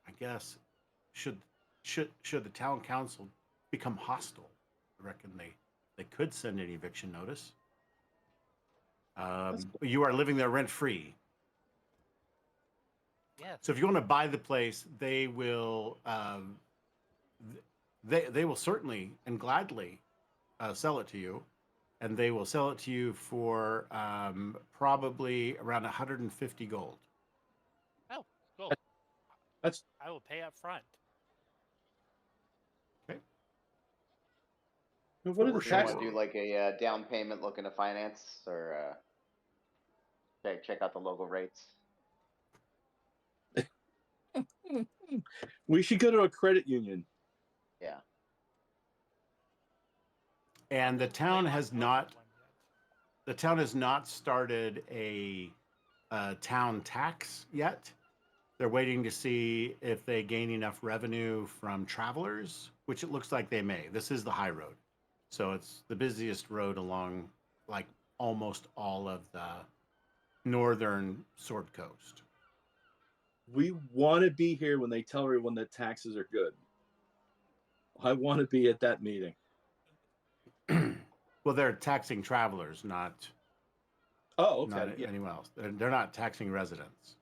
Speaker 1: I guess should the town council become hostile, I reckon they could send an eviction notice.
Speaker 2: Cool.
Speaker 1: You are living there rent free.
Speaker 4: Yes.
Speaker 1: So if you want to buy the place, they will they will certainly and gladly sell it to you, and they will sell it to you for probably around 150 gold.
Speaker 4: Oh, cool.
Speaker 2: That's
Speaker 4: I will pay up front.
Speaker 1: Okay.
Speaker 2: what are the
Speaker 3: Do you
Speaker 2: tax?
Speaker 3: want to do like a down payment looking to finance, or check out the local rates?
Speaker 2: We should go to a credit union.
Speaker 3: Yeah.
Speaker 1: And the town
Speaker 4: Leyland
Speaker 1: has
Speaker 4: posted
Speaker 1: not
Speaker 4: one yet.
Speaker 1: the town has not started a town tax yet. They're waiting to see if they gain enough revenue from travelers, which it looks like they may. This is the high road, so it's the busiest road along like almost all of the northern Sword Coast.
Speaker 2: We want to be here when they tell everyone that taxes are good. I want to be at that meeting.
Speaker 1: Well, they're taxing travelers, not
Speaker 2: Oh, okay.
Speaker 1: not
Speaker 2: Yeah.
Speaker 1: anyone else. They're not taxing residents.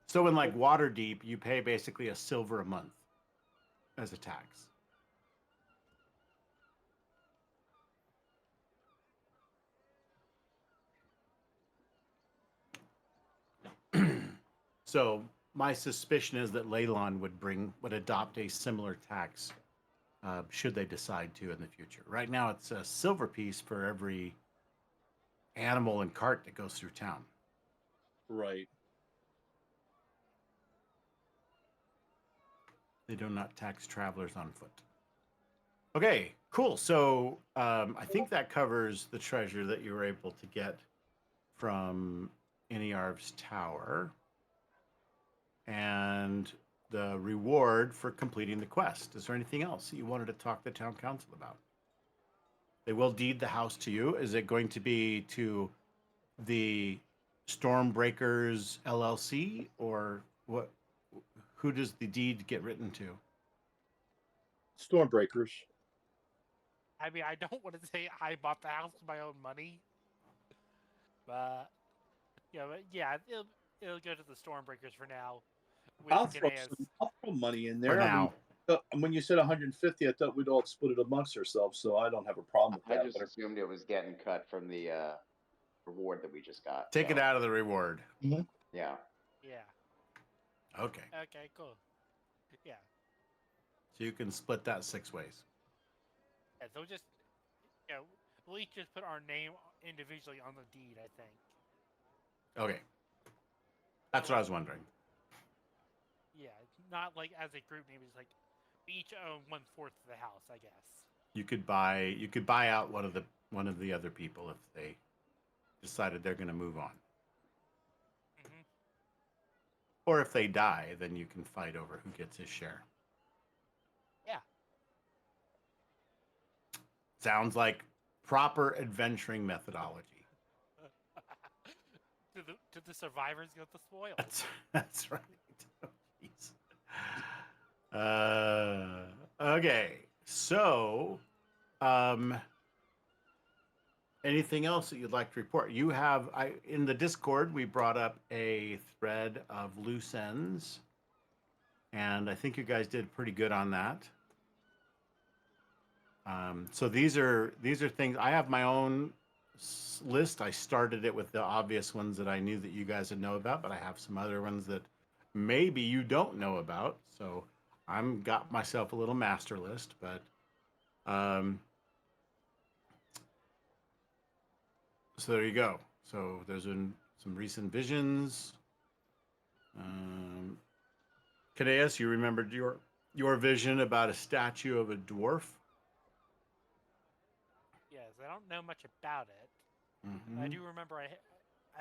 Speaker 1: So in like Waterdeep, you pay basically a silver a month as a tax. So my suspicion is that Leylon would adopt a similar tax should they decide to in the future. Right now, it's a silver piece for every animal and cart that goes through town.
Speaker 2: Right.
Speaker 1: They do not tax travelers on foot. Okay, cool. So I think that covers the treasure that you were able to get from Niarv's Tower. And the reward for completing the quest. Is there anything else that you wanted to talk to the town council about? They will deed the house to you. Is it going to be to the Stormbreakers LLC, or what? Who does the deed get written to?
Speaker 2: Stormbreakers.
Speaker 4: I mean, I don't want to say I bought the house with my own money, but it'll go to the Stormbreakers for now. With
Speaker 2: I'll throw money in there.
Speaker 1: For now.
Speaker 2: When you said 150, I thought we'd all split it amongst ourselves, so I don't have a problem with
Speaker 3: I
Speaker 2: that.
Speaker 3: just assumed it was getting cut from the reward that we just got.
Speaker 1: Take it out of the reward.
Speaker 3: Yeah.
Speaker 4: Yeah.
Speaker 1: Okay.
Speaker 4: Okay. Cool. Yeah.
Speaker 1: So you can split that 6 ways.
Speaker 4: Yeah. So just we'll each just put our name individually on the deed. I think.
Speaker 1: Okay. That's what I was wondering.
Speaker 4: Yeah, not like as a group name. It's like we each own 1/4 of the house, I guess.
Speaker 1: You could buy out one of the other people if they decided they're going to move on.
Speaker 4: Mm-hmm.
Speaker 1: Or if they die, then you can fight over who gets his share.
Speaker 4: Yeah.
Speaker 1: Sounds like proper adventuring methodology.
Speaker 4: To the survivors get the spoils.
Speaker 1: That's right. Jeez. Okay. So, anything else that you'd like to report? You have in the Discord we brought up a thread of loose ends, and I think you guys did pretty good on that. So these are things. I have my own list. I started it with the obvious ones that I knew that you guys would know about, but I have some other ones that maybe you don't know about. So I'm got myself a little master list, but so there you go. So there's been some recent visions. Cadeus, you remembered your vision about a statue of a dwarf?
Speaker 4: Yes, I don't know much about it.
Speaker 1: Mm-hmm.
Speaker 4: I do remember I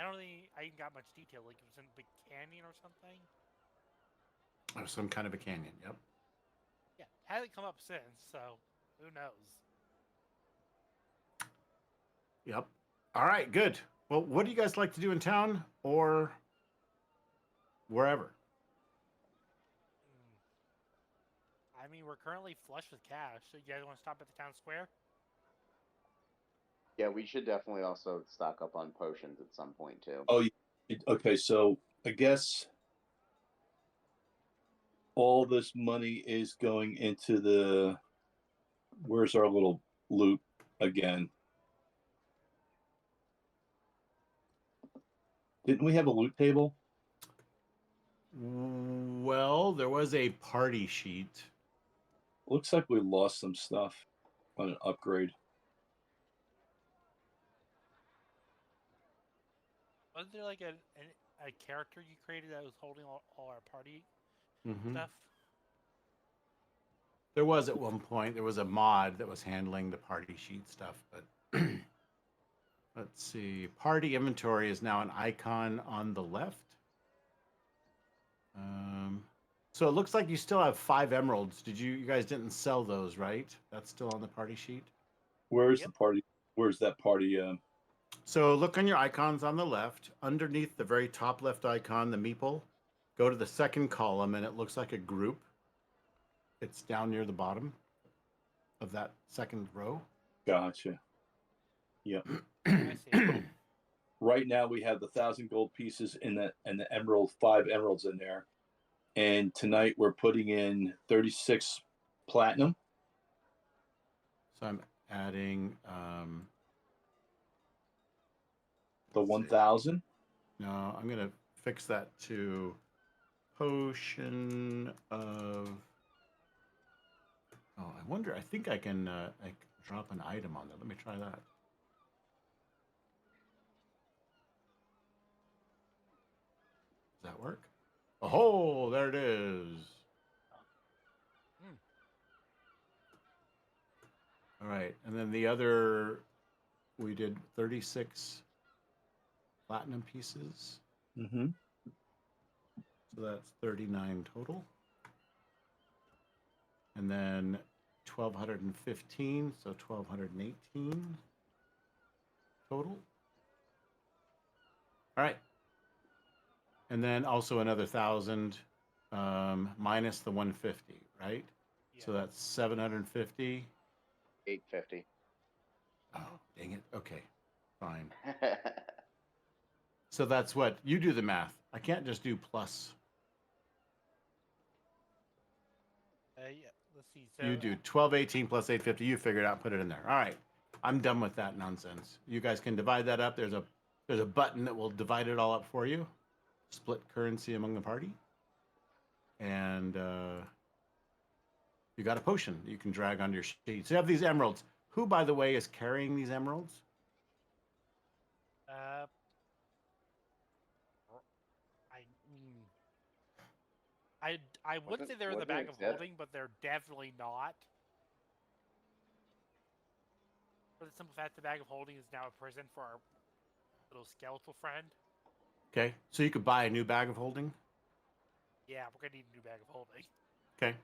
Speaker 4: don't think I even got much detail. Like it was in a big canyon or something.
Speaker 1: Oh, some kind of a canyon. Yep.
Speaker 4: Yeah, hasn't come up since, so who knows?
Speaker 1: Yep. All right, good. Well, what do you guys like to do in town or wherever?
Speaker 4: I mean, we're currently flush with cash, so you guys want to stop at the town square?
Speaker 3: Yeah, we should definitely also stock up on potions at some point too.
Speaker 2: Oh, okay. So I guess all this money is going into the. Where's our little loot again? Didn't we have a loot table?
Speaker 1: Well, there was a party sheet.
Speaker 2: Looks like we lost some stuff on an upgrade.
Speaker 4: Wasn't there like a character you created that was holding all our party
Speaker 1: Mm-hmm.
Speaker 4: stuff?
Speaker 1: There was at one point. There was a mod that was handling the party sheet stuff, but let's see. Party inventory is now an icon on the left. So it looks like you still have 5 emeralds. You guys didn't sell those, right? That's still on the party sheet.
Speaker 2: Where's the party? Where's that party?
Speaker 1: So look on your icons on the left. Underneath the very top left icon, the meeple, go to the second column, and it looks like a group. It's down near the bottom of that second row.
Speaker 2: Gotcha. Yep.
Speaker 4: I see.
Speaker 2: Right now we have the 1,000 gold pieces and the emerald, 5 emeralds in there. And tonight we're putting in 36 platinum.
Speaker 1: So I'm adding
Speaker 2: the 1,000.
Speaker 1: No, I'm gonna fix that to potion of. Oh, I wonder. I think I can drop an item on that. Let me try that. Does that work? Oh, there it is. All right, and then the other, we did 36 platinum pieces.
Speaker 2: Mm-hmm.
Speaker 1: So that's 39 total. and then 1,215, so 1,218 total. All right. And then also another 1,000 minus the 150, right?
Speaker 4: Yeah.
Speaker 1: So that's 750.
Speaker 3: 850.
Speaker 1: Oh, dang it. Okay, fine. So that's what you do the math. I can't just do plus.
Speaker 4: Yeah. Let's see. So
Speaker 1: You do 1218 plus 850. You figure it out. Put it in there. All right. I'm done with that nonsense. You guys can divide that up. There's a button that will divide it all up for you. Split currency among the party. And you got a potion you can drag onto your sheet. So you have these emeralds. Who, by the way, is carrying these emeralds?
Speaker 4: I mean, I would say they're in the
Speaker 3: Wasn't
Speaker 4: bag
Speaker 3: it
Speaker 4: of
Speaker 3: Zip?
Speaker 4: holding, but they're definitely not. For the simple fact, the bag of holding is now a prison for our little skeletal friend.
Speaker 1: Okay. So you could buy a new bag of holding.
Speaker 4: Yeah, we're gonna need a new bag of holding.
Speaker 1: Okay.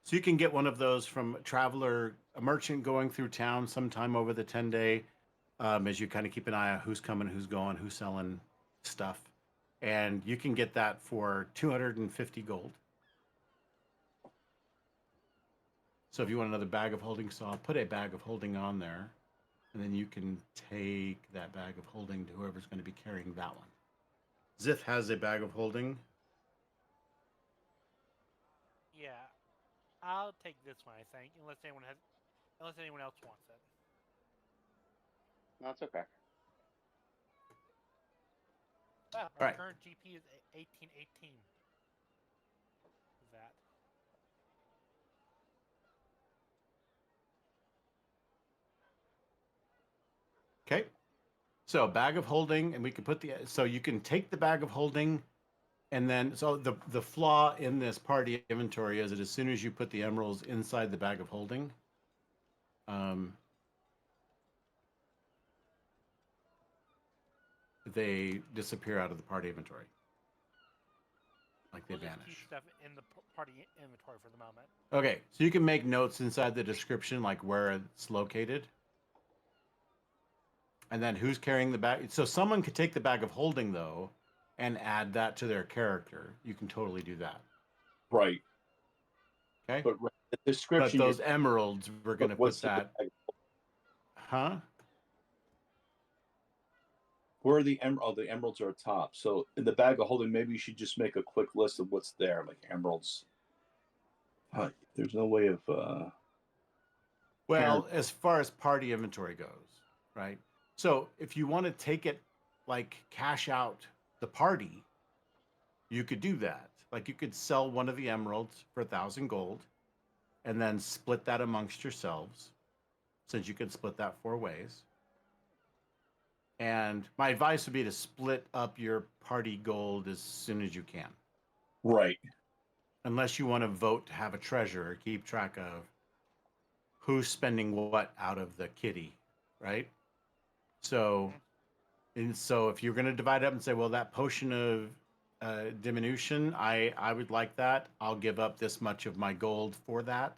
Speaker 1: So you can get one of those from a merchant going through town sometime over the 10-day, as you kind of keep an eye on who's coming, who's going, who's selling stuff. And you can get that for 250 gold. So if you want another bag of holding, so I'll put a bag of holding on there. And then you can take that bag of holding to whoever's going to be carrying that one. Ziff has a bag of holding.
Speaker 4: Yeah, I'll take this one. I think, unless anyone else wants it.
Speaker 3: No, it's okay.
Speaker 4: Wow, our
Speaker 1: All right.
Speaker 4: current GP is 1818. That.
Speaker 1: Okay. So bag of holding, and we can put so you can take the bag of holding, and then so the flaw in this party inventory is that as soon as you put the emeralds inside the bag of holding, they disappear out of the party inventory. Like they
Speaker 4: We'll just
Speaker 1: vanish.
Speaker 4: keep stuff in the party inventory for the moment.
Speaker 1: Okay, so you can make notes inside the description, like where it's located. And then who's carrying the bag. So someone could take the bag of holding, though, and add that to their character. You can totally do that.
Speaker 2: Right.
Speaker 1: Okay?
Speaker 2: But the
Speaker 1: But
Speaker 2: description.
Speaker 1: those emeralds, we're going to put
Speaker 2: what's
Speaker 1: that. Huh?
Speaker 2: Where are the emerald? The emeralds are top. So in the bag of holding, maybe you should just make a quick list of what's there, like emeralds. There's no way of.
Speaker 1: Well, as far as party inventory goes, right? So if you want to take it, like cash out the party, you could do that. Like you could sell one of the emeralds for 1,000 gold, and then split that amongst yourselves, since you can split that 4 ways. And my advice would be to split up your party gold as soon as you can.
Speaker 2: Right.
Speaker 1: Unless you want to vote to have a treasurer, keep track of who's spending what out of the kitty, right? So, and so if you're going to divide up and say, well, that potion of diminution, I would like that. I'll give up this much of my gold for that,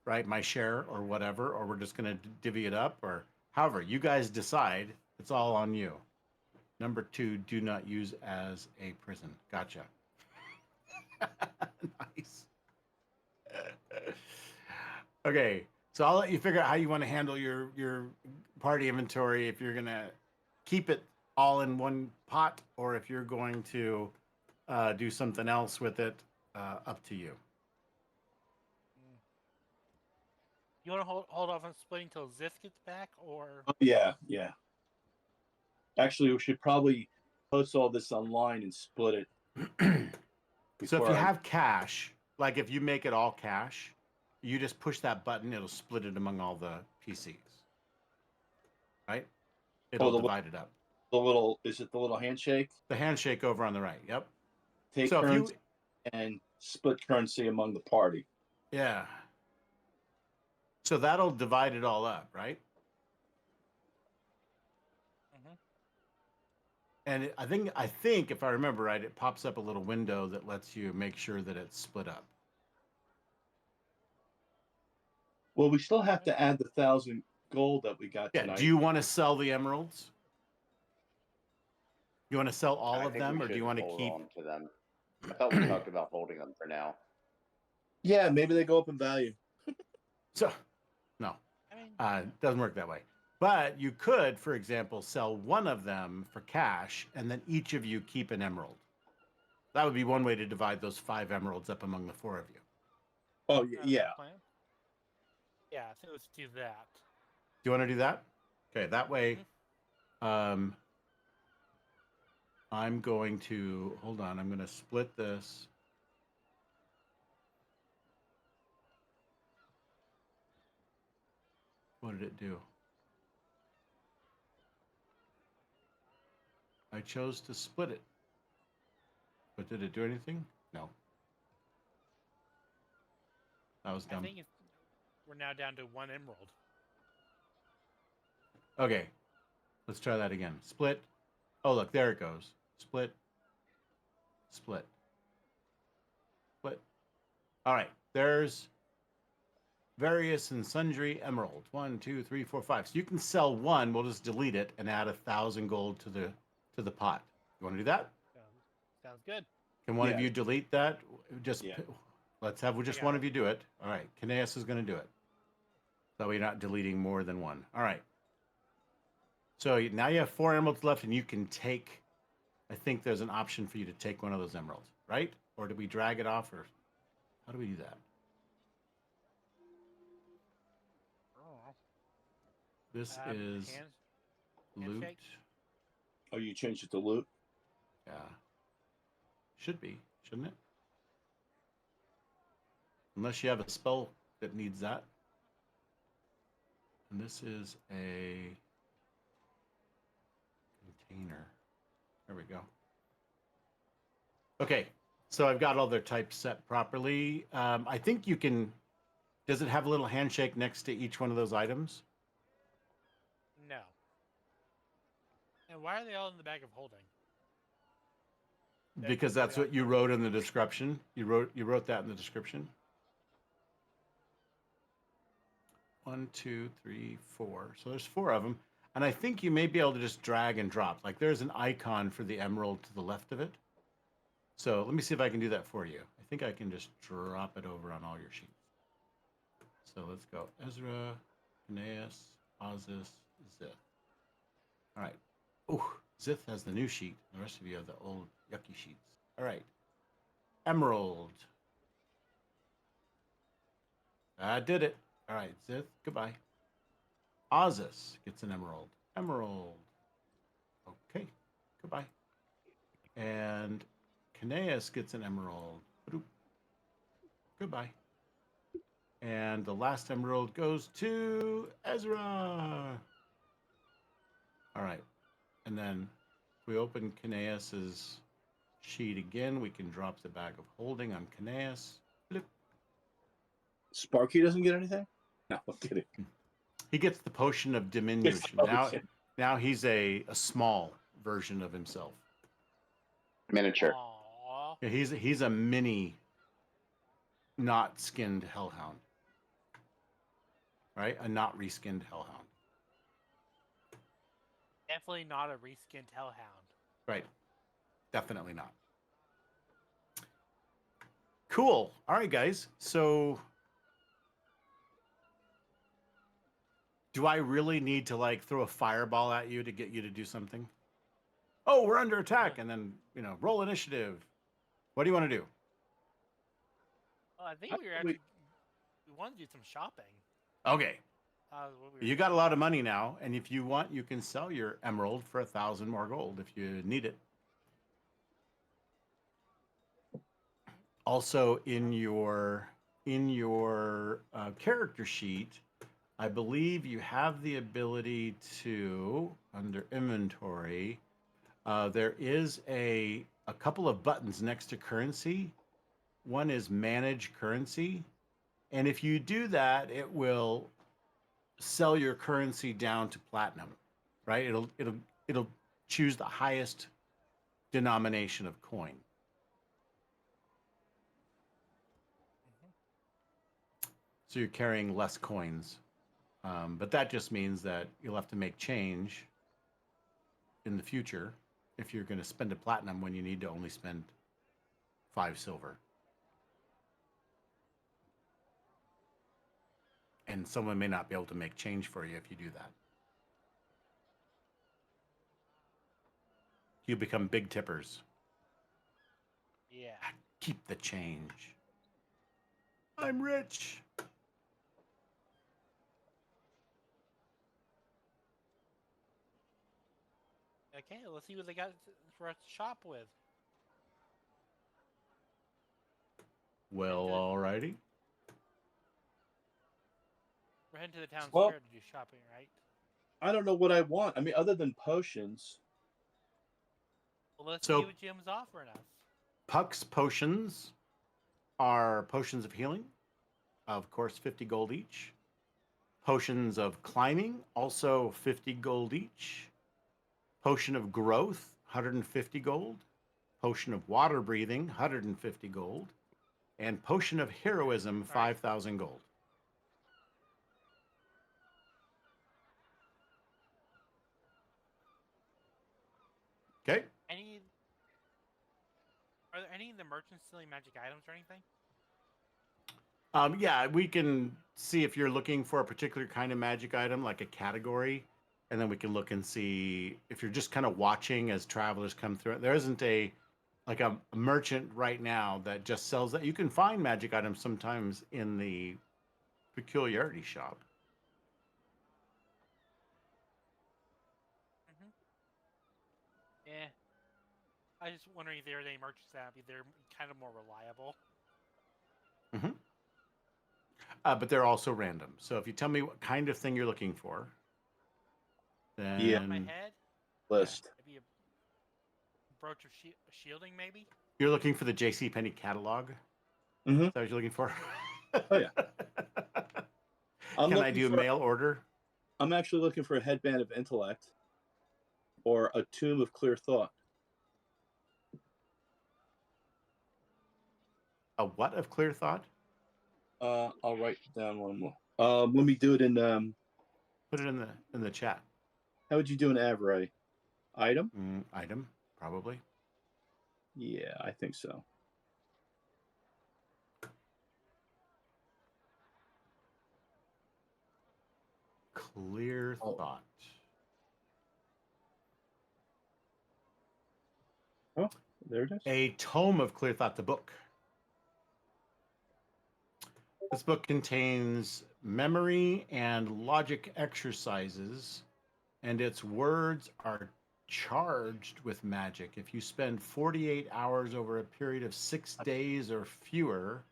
Speaker 1: right? My share or whatever, or we're just going to divvy it up, or however you guys decide. It's all on you. Number 2, do not use as a prison. Gotcha. Nice. Okay, so I'll let you figure out how you want to handle your party inventory, if you're gonna keep it all in one pot or if you're going to do something else with it. Up to you.
Speaker 4: You want to hold off on splitting until Ziff gets back, or
Speaker 2: Yeah. Actually, we should probably post all this online and split it.
Speaker 1: So if you have cash, like if you make it all cash, you just push that button, it'll split it among all the PCs. Right? It'll divide it up.
Speaker 2: Is it the little handshake?
Speaker 1: The handshake over on the right. Yep.
Speaker 2: Take
Speaker 1: So
Speaker 2: currency and split currency among the party.
Speaker 1: Yeah. So that'll divide it all up, right? And I think if I remember right, it pops up a little window that lets you make sure that it's split up.
Speaker 2: Well, we still have to add the 1,000 gold that we got
Speaker 1: Yeah.
Speaker 2: tonight.
Speaker 1: Do you want to sell the emeralds? You want to sell all
Speaker 3: I
Speaker 1: of
Speaker 3: think
Speaker 1: them,
Speaker 3: we
Speaker 1: or do you
Speaker 3: should
Speaker 1: want to
Speaker 3: hold
Speaker 1: keep?
Speaker 3: on to them. I thought we talked about holding them for now.
Speaker 2: Yeah, maybe they go up in value.
Speaker 1: So, no,
Speaker 4: I mean,
Speaker 1: it doesn't work that way. But you could, for example, sell one of them for cash, and then each of you keep an emerald. That would be one way to divide those 5 emeralds up among the 4 of you.
Speaker 2: Oh,
Speaker 4: that's a good
Speaker 2: yeah.
Speaker 4: plan. Yeah, I think let's do that.
Speaker 1: Do you want to do that? Okay, that way, I'm going to, hold on, I'm going to split this. What did it do? I chose to split it. But did it do anything? No. That was
Speaker 4: I
Speaker 1: dumb.
Speaker 4: think we're now down to 1 emerald.
Speaker 1: Okay, let's try that again. Split. Oh, look, there it goes. Split. Split. Split. All right, there's various and sundry emeralds. 1, 2, 3, 4, 5. So you can sell one. We'll just delete it and add 1,000 gold to the pot. You want to do that?
Speaker 4: Sounds good.
Speaker 1: Can one of
Speaker 2: Yeah.
Speaker 1: you delete that? Just
Speaker 2: Yeah.
Speaker 1: let's have just
Speaker 4: got
Speaker 1: one
Speaker 4: it.
Speaker 1: of you do it. All right, Kineas is going to do it. So we're not deleting more than one. All right. So now you have 4 emeralds left, and you can take. I think there's an option for you to take one of those emeralds, right? Or do we drag it off, or how do we do that?
Speaker 4: Oh.
Speaker 1: This is loot.
Speaker 4: handshake?
Speaker 2: Oh, you changed it to loot?
Speaker 1: Yeah. Should be, shouldn't it? Unless you have a spell that needs that. And this is a container. There we go. Okay, so I've got all their types set properly. I think you can. Does it have a little handshake next to each one of those items?
Speaker 4: No. And why are they all in the bag of holding?
Speaker 1: Because that's what you wrote in the description. You wrote that in the description. 1, 2, 3, 4. So there's 4 of them, and I think you may be able to just drag and drop. Like there's an icon for the emerald to the left of it. So let me see if I can do that for you. I think I can just drop it over on all your sheets. So let's go Ezra, Aeneas, Ozus, Zith. All right. Ooh, Zith has the new sheet. The rest of you have the old yucky sheets. All right. Emerald. I did it. All right, Zith, goodbye. Ozus gets an emerald. Emerald. Okay, goodbye. And Kineas gets an emerald. Goodbye. And the last emerald goes to Ezra. All right. And then if we open Kineas's sheet again, we can drop the bag of holding on Kineas.
Speaker 2: Sparky doesn't get anything? No, I'm kidding.
Speaker 1: He gets the potion of diminution. Now he's a small version of himself.
Speaker 3: Miniature.
Speaker 4: Aww.
Speaker 1: Yeah, he's a mini, not skinned hellhound. Right? A not reskinned hellhound.
Speaker 4: Definitely not a reskinned hellhound.
Speaker 1: Right. Definitely not. Cool. All right, guys. So do I really need to like throw a fireball at you to get you to do something? Oh, we're under attack, and then roll initiative. What do you want to do?
Speaker 4: Well, I think we want to do some shopping.
Speaker 1: Okay.
Speaker 4: What we
Speaker 1: You got a lot of money now, and if you want, you can sell your emerald for 1,000 more gold if you need it. Also, in your character sheet, I believe you have the ability to, under inventory, there is a couple of buttons next to currency. One is manage currency, and if you do that, it will sell your currency down to platinum, right? It'll choose the highest denomination of coin. So you're carrying less coins. But that just means that you'll have to make change in the future if you're going to spend a platinum when you need to only spend 5 silver. And someone may not be able to make change for you if you do that. You become big tippers.
Speaker 4: Yeah.
Speaker 1: Keep the change. I'm rich.
Speaker 4: Okay, let's see what they got for us to shop with.
Speaker 1: Well,
Speaker 4: Good.
Speaker 1: alrighty.
Speaker 4: We're heading to the town
Speaker 2: Well-
Speaker 4: square to do shopping, right?
Speaker 2: I don't know what I want. I mean, other than potions.
Speaker 4: Well, let's
Speaker 1: So-
Speaker 4: see what Jim's offering us.
Speaker 1: Puck's potions are potions of healing, of course, 50 gold each. Potions of climbing, also 50 gold each. Potion of growth, 150 gold. Potion of water breathing, 150 gold. And potion of heroism, 5,000 gold. Okay.
Speaker 4: Are there any of the merchants selling magic items or anything?
Speaker 1: Yeah, we can see if you're looking for a particular kind of magic item, like a category, and then we can look and see if you're just kind of watching as travelers come through. There isn't a merchant right now that just sells that. You can find magic items sometimes in the peculiarity shop.
Speaker 4: Yeah. I just wondering if there are any merchants that they're kind of more reliable.
Speaker 1: But they're also random. So if you tell me what kind of thing you're looking for, then
Speaker 2: Yeah.
Speaker 4: In my head,
Speaker 2: List.
Speaker 4: maybe a brooch of shielding, maybe.
Speaker 1: you're looking for the JCPenney catalog.
Speaker 2: Mhm.
Speaker 1: Is that what you're looking for?
Speaker 2: Oh, yeah. I'm
Speaker 1: Can I
Speaker 2: looking
Speaker 1: do a
Speaker 2: for-
Speaker 1: mail order?
Speaker 2: I'm actually looking for a headband of intellect or a tomb of clear thought.
Speaker 1: A what of clear thought?
Speaker 2: I'll write down one more. Let me do it in.
Speaker 1: Put it in the chat.
Speaker 2: How would you do an Avray? Item?
Speaker 1: Item, probably.
Speaker 2: Yeah, I think so.
Speaker 1: Clear thought.
Speaker 2: Oh, there it is.
Speaker 1: A tome of clear thought, the book. This book contains memory and logic exercises, and its words are charged with magic. If you spend 48 hours over a period of 6 days or fewer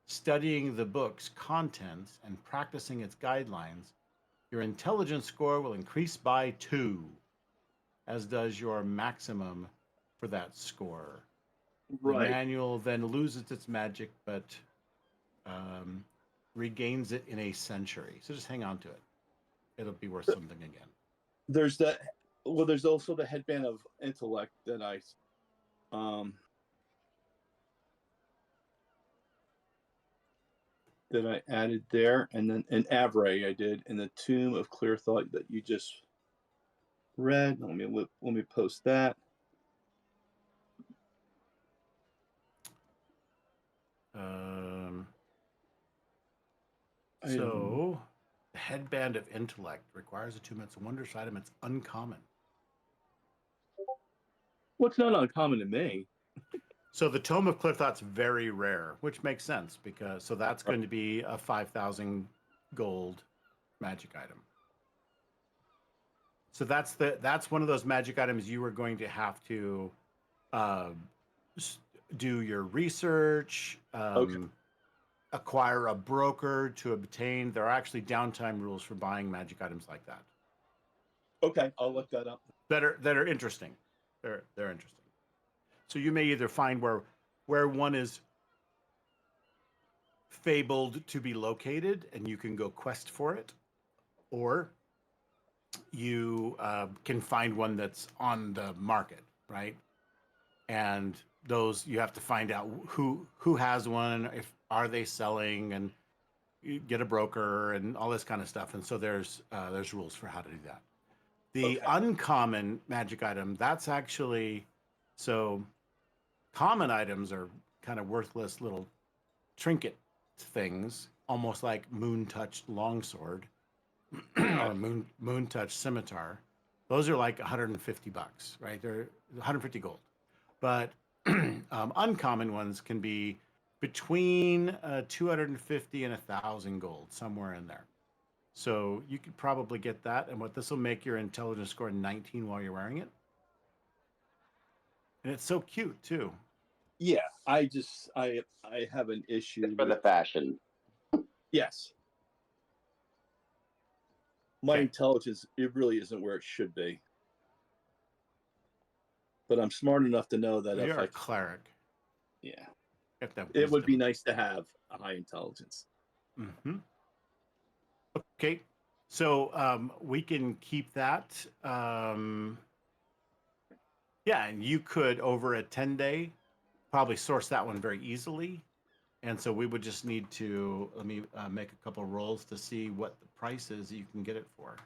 Speaker 1: studying the book's contents and practicing its guidelines, your intelligence score will increase by 2, as does your maximum for that score. The
Speaker 2: Right.
Speaker 1: manual then loses its magic, but regains it in a century. So just hang on to it. It'll be worth something again.
Speaker 2: There's that. Well, there's also the headband of intellect that I added there, and then an Avray I did in the tomb of clear thought that you just read. Let me post that.
Speaker 1: So, the headband of intellect requires attunement. It's a wondrous item. It's uncommon.
Speaker 2: Well, it's not uncommon to me.
Speaker 1: So the tome of clear thought's very rare, which makes sense because that's going to be a 5,000 gold magic item. So that's one of those magic items you are going to have to do your research, acquire a broker to obtain. There are actually downtime rules for buying magic items like that.
Speaker 2: Okay, I'll look that up.
Speaker 1: That are interesting. They're interesting. So you may either find where one is fabled to be located, and you can go quest for it, or you can find one that's on the market, right? And those you have to find out who has one, if are they selling, and you get a broker and all this kind of stuff. And so there's rules for how to do that. The
Speaker 2: Okay.
Speaker 1: uncommon magic item, that's actually, so common items are kind of worthless little trinket things, almost like moon touched longsword or moon touched scimitar. Those are like 150 bucks, right? They're 150 gold. But uncommon ones can be between 250 and 1,000 gold, somewhere in there. So you could probably get that. And what this will make your intelligence score 19 while you're wearing it. And it's so cute too.
Speaker 2: Yeah, I have an issue
Speaker 3: It's for the
Speaker 2: with
Speaker 3: fashion.
Speaker 2: yes. My
Speaker 1: Okay.
Speaker 2: intelligence, it really isn't where it should be. But I'm smart enough to know that if
Speaker 1: You're
Speaker 2: I
Speaker 1: a cleric.
Speaker 2: yeah,
Speaker 1: You have to have
Speaker 2: it would be
Speaker 1: wisdom.
Speaker 2: nice to have a high intelligence.
Speaker 1: Mm-hmm. Okay. So we can keep that. Yeah, and you could over a 10-day probably source that one very easily. And so we would just need to, let me make a couple rolls to see what the price is you can get it for.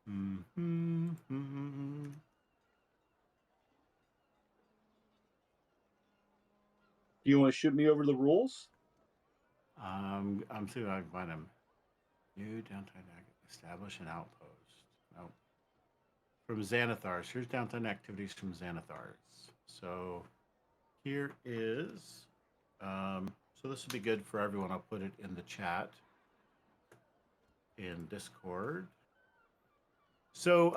Speaker 1: Mm-hmm.
Speaker 2: Do you want to shoot me over the rules?
Speaker 1: I'm seeing if I can find them. New downtown establish an outpost. Nope. From Xanathars. Here's downtown activities from Xanathars. So here is, so this will be good for everyone. I'll put it in the chat in Discord. So,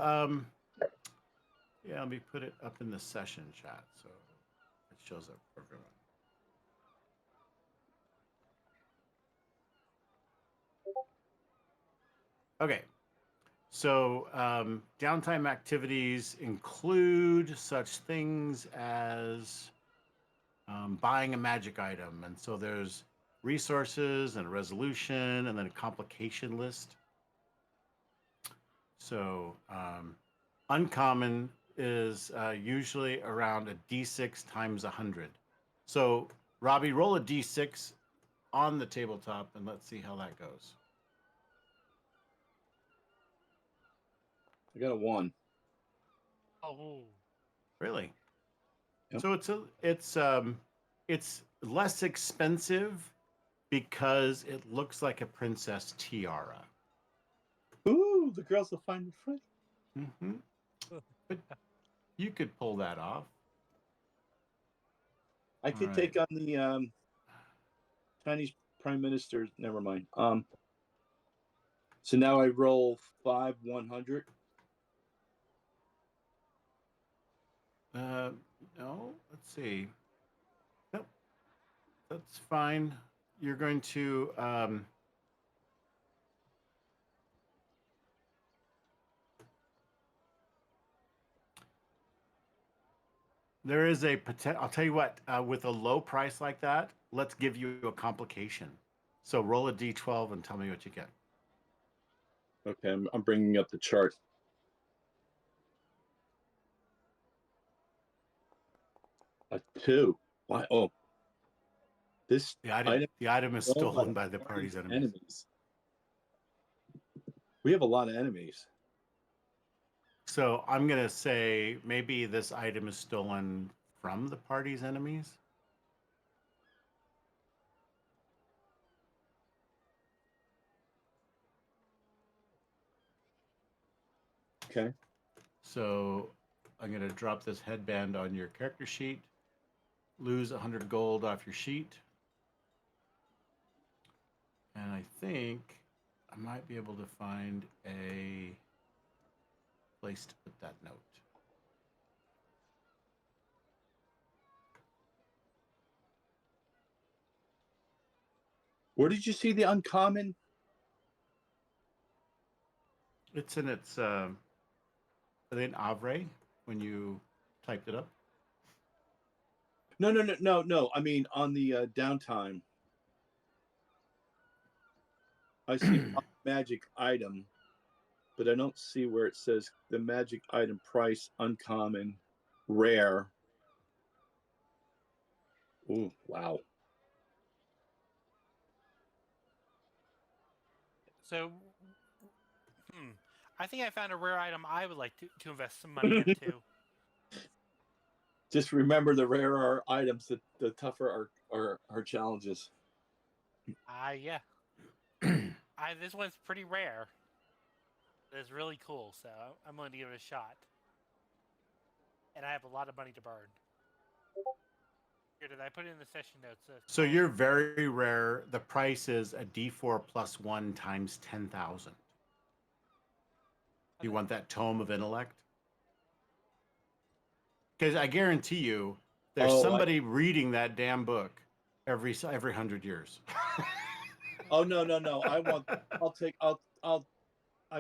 Speaker 1: yeah, let me put it up in the session chat so it shows up for everyone. Okay. So, downtime activities include such things as buying a magic item. And so there's resources and a resolution and then a complication list. So, uncommon is usually around a d6 times 100. So, Robbie, roll a d6 on the tabletop and let's see how that goes.
Speaker 2: I got a 1.
Speaker 4: Oh,
Speaker 1: Really?
Speaker 2: Yep.
Speaker 1: So it's less expensive because it looks like a princess tiara.
Speaker 2: Ooh, the girls will find it funny.
Speaker 1: Mm-hmm. But you could pull that off.
Speaker 2: I could
Speaker 1: All
Speaker 2: take
Speaker 1: right.
Speaker 2: on the Chinese prime minister. Never mind. So now I roll 5 100.
Speaker 1: No, let's see. Nope, that's fine. You're going to there is a potential. I'll tell you what. With a low price like that, let's give you a complication. So roll a d12 and tell me what you get.
Speaker 2: Okay, I'm bringing up the chart. A 2. Why? Oh, this
Speaker 1: The item is
Speaker 2: stolen
Speaker 1: stolen by the party's enemies.
Speaker 2: enemies. We have a lot of enemies.
Speaker 1: So I'm gonna say maybe this item is stolen from the party's enemies.
Speaker 2: Okay.
Speaker 1: So I'm gonna drop this headband on your character sheet. Lose 100 gold off your sheet. And I think I might be able to find a place to put that note.
Speaker 2: Where did you see the uncommon?
Speaker 1: It's in its in Avre when you typed it up.
Speaker 2: No. I mean, on the downtime, I see magic item, but I don't see where it says the magic item price, uncommon, rare. Ooh, wow.
Speaker 4: So, I think I found a rare item I would like to invest some money into.
Speaker 2: Just remember, the rarer our items, the tougher our challenges.
Speaker 4: Yeah. This one's pretty rare. It's really cool, so I'm willing to give it a shot. And I have a lot of money to burn. Here, did I put it in the session notes?
Speaker 1: So you're very rare. The price is a D4 plus 1 times 10,000. Do you want that Tome of Intellect? Because I guarantee you, there's somebody reading that damn book every 100 years.
Speaker 2: Oh no! I've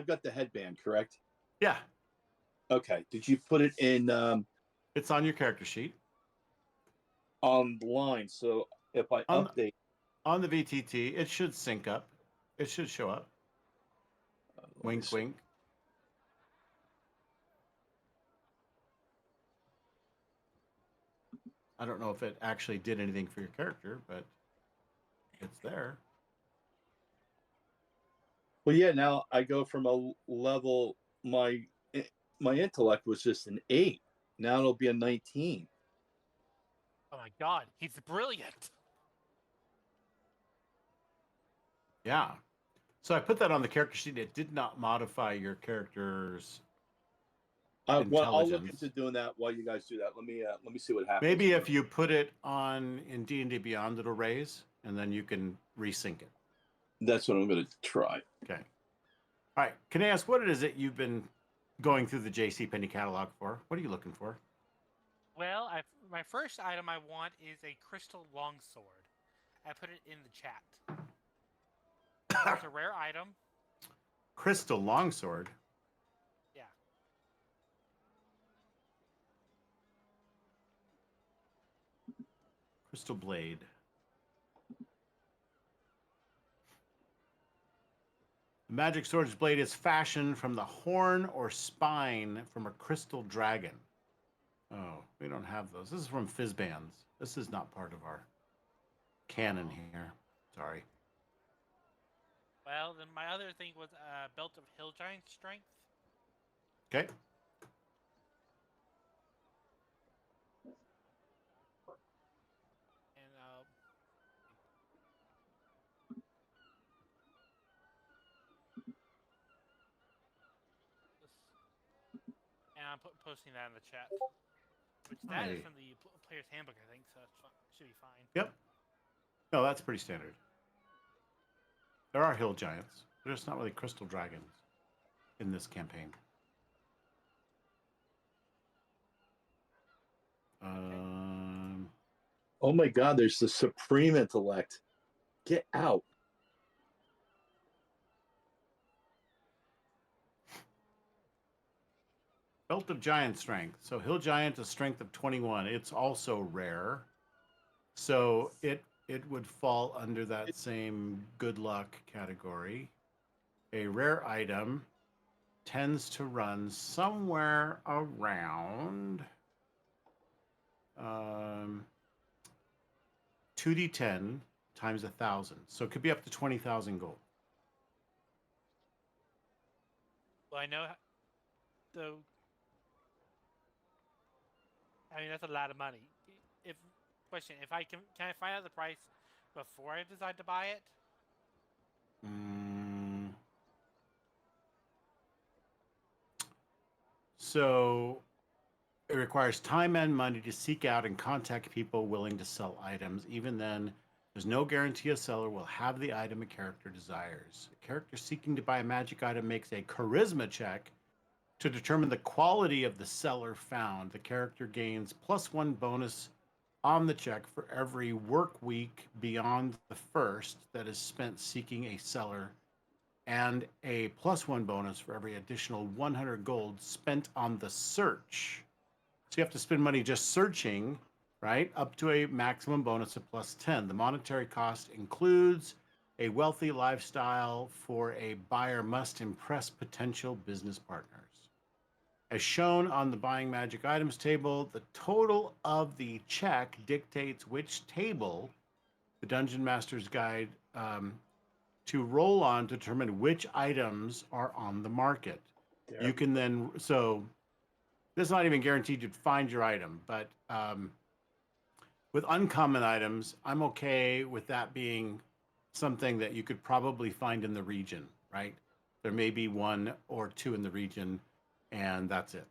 Speaker 2: got the headband, correct?
Speaker 1: Yeah.
Speaker 2: Okay. Did you put it in?
Speaker 1: It's on your character sheet.
Speaker 2: Online. So if I update
Speaker 1: on the VTT, it should sync up. It should show up. Wink, wink. I don't know if it actually did anything for your character, but it's there.
Speaker 2: Well, yeah. Now I go from a level. My intellect was just an 8. Now it'll be a 19.
Speaker 4: Oh my god, he's brilliant.
Speaker 1: Yeah. So I put that on the character sheet. It did not modify your character's intelligence.
Speaker 2: Well, I'll look into doing that while you guys do that. Let me see what happens.
Speaker 1: Maybe if you put it on in D&D Beyond, it'll raise, and then you can resync it.
Speaker 2: That's what I'm going to try.
Speaker 1: Okay. All right. Can I ask what it is that you've been going through the JCPenney catalog for? What are you looking for?
Speaker 4: Well, my first item I want is a crystal longsword. I put it in the chat. It's a rare item.
Speaker 1: Crystal longsword?
Speaker 4: Yeah.
Speaker 1: Crystal blade. The magic sword's blade is fashioned from the horn or spine from a crystal dragon. Oh, we don't have those. This is from Fizzbands. This is not part of our canon here. Sorry.
Speaker 4: Well, then my other thing was a belt of hill giant strength.
Speaker 1: Okay.
Speaker 4: And I'm posting that in the chat. Which that is from the player's handbook, I think, so it should be fine.
Speaker 1: Yep. No, that's pretty standard. There are hill giants. They're just not really crystal dragons in this campaign.
Speaker 2: Oh my god, there's the supreme intellect. Get out.
Speaker 1: Belt of giant strength. So hill giant, a strength of 21. It's also rare. So it would fall under that same good luck category. A rare item tends to run somewhere around 2d10 times 1,000. So it could be up to 20,000 gold.
Speaker 4: Well, I know. So, I mean, that's a lot of money. If I can I find out the price before I decide to buy it?
Speaker 1: So it requires time and money to seek out and contact people willing to sell items. Even then, there's no guarantee a seller will have the item a character desires. A character seeking to buy a magic item makes a charisma check to determine the quality of the seller found. The character gains +1 bonus on the check for every work week beyond the first that is spent seeking a seller, and a +1 bonus for every additional 100 gold spent on the search. So you have to spend money just searching right? Up to a maximum bonus of plus 10. The monetary cost includes a wealthy lifestyle for a buyer must impress potential business partners. As shown on the buying magic items table, the total of the check dictates which table the Dungeon Master's Guide to roll on to determine which items are on the market.
Speaker 2: There.
Speaker 1: You can then, so this is not even guaranteed to find your item, but with uncommon items, I'm okay with that being something that you could probably find in the region, right? There may be one or two in the region, and that's it.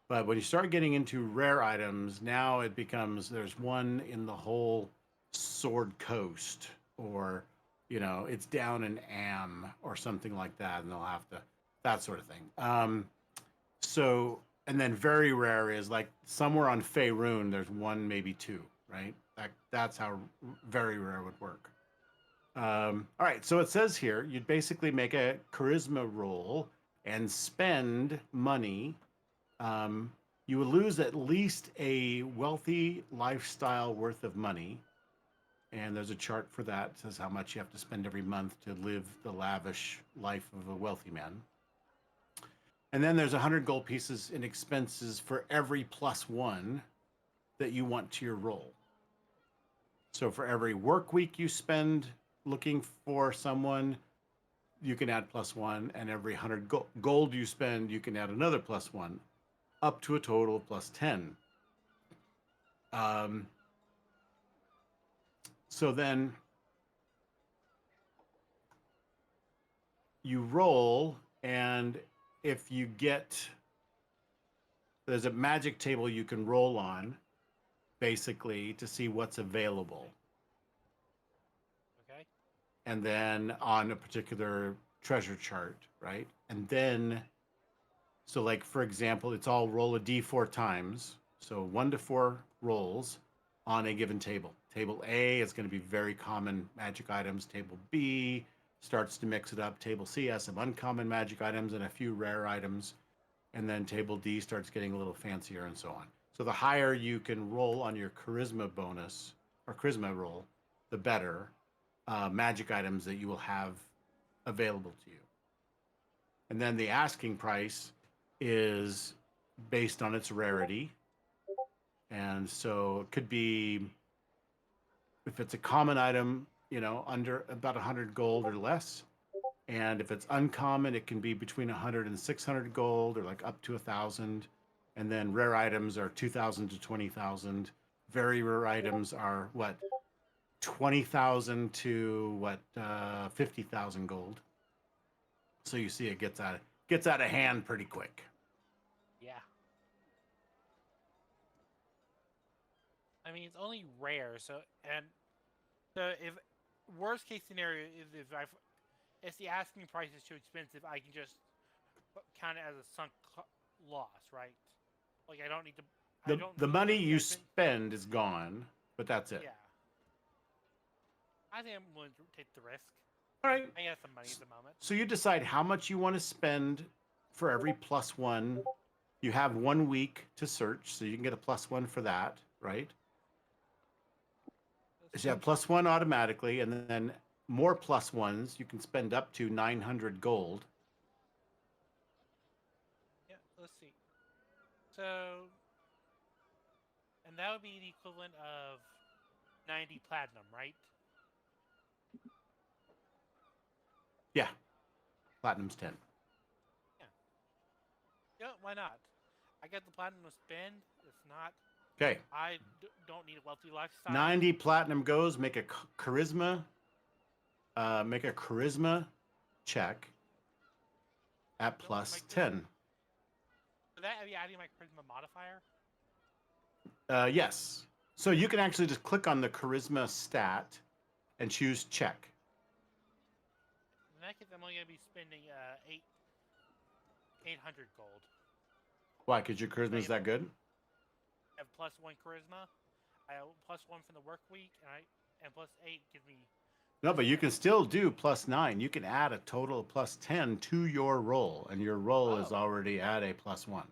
Speaker 1: But when you start getting into rare items, now it becomes there's one in the whole Sword Coast, or it's down in Am or something like that, and they'll have to that sort of thing. So, and then very rare is like somewhere on Faerun, there's one, maybe two, right? That's how very rare would work. All right, so it says here, you'd basically make a charisma roll and spend money. You would lose at least a wealthy lifestyle worth of money. And there's a chart for that. It says how much you have to spend every month to live the lavish life of a wealthy man. And then there's 100 gold pieces in expenses for every +1 that you want to your roll. So for every work week you spend looking for someone, you can add +1, and every 100 gold you spend, you can add another +1, up to a total of +10. So then you roll, and if you get, there's a magic table you can roll on, basically, to see what's available.
Speaker 4: Okay.
Speaker 1: And then on a particular treasure chart, right? And then, so like, for example, it's all roll a d4 times. So 1 to 4 rolls on a given table. Table A is going to be very common magic items. Table B starts to mix it up. Table C has some uncommon magic items and a few rare items. And then table D starts getting a little fancier and so on. So the higher you can roll on your charisma bonus or charisma roll, the better magic items that you will have available to you. And then the asking price is based on its rarity. And so it could be, if it's a common item, under about 100 gold or less. And if it's uncommon, it can be between 100 and 600 gold, or like up to 1,000. And then rare items are 2,000 to 20,000. Very rare items are 20,000 to 50,000 gold. So you see, it gets out of hand pretty quick.
Speaker 4: Yeah. I mean, it's only rare, so if worst case scenario is if the asking price is too expensive, I can just count it as a sunk loss, right? Like I don't need to.
Speaker 1: The money you spend is gone, but that's it.
Speaker 4: Yeah. I think I'm willing to take the risk.
Speaker 1: All right.
Speaker 4: I got some money at the moment.
Speaker 1: So you decide how much you want to spend for every +1. You have 1 week to search, so you can get a +1 for that, right? So you have +1 automatically, and then more +1s. You can spend up to 900 gold.
Speaker 4: Yeah, let's see. So, and that would be the equivalent of 90 platinum, right?
Speaker 1: Yeah. Platinum's 10.
Speaker 4: Yeah, why not? I got the platinum to spend. It's not.
Speaker 1: Okay.
Speaker 4: I don't need a wealthy lifestyle.
Speaker 1: 90 platinum goes. Make a charisma. Make a charisma check at +10.
Speaker 4: Would that be adding my charisma modifier?
Speaker 1: Yes. So you can actually just click on the charisma stat and choose check.
Speaker 4: In that case, I'm only going to be spending 800 gold.
Speaker 1: Why? Because your charisma is that good?
Speaker 4: I have +1 charisma. I have +1 from the work week, and +8 gives me.
Speaker 1: No, but you can still do +9. You can add a total of +10 to your roll, and your roll is already at a +1.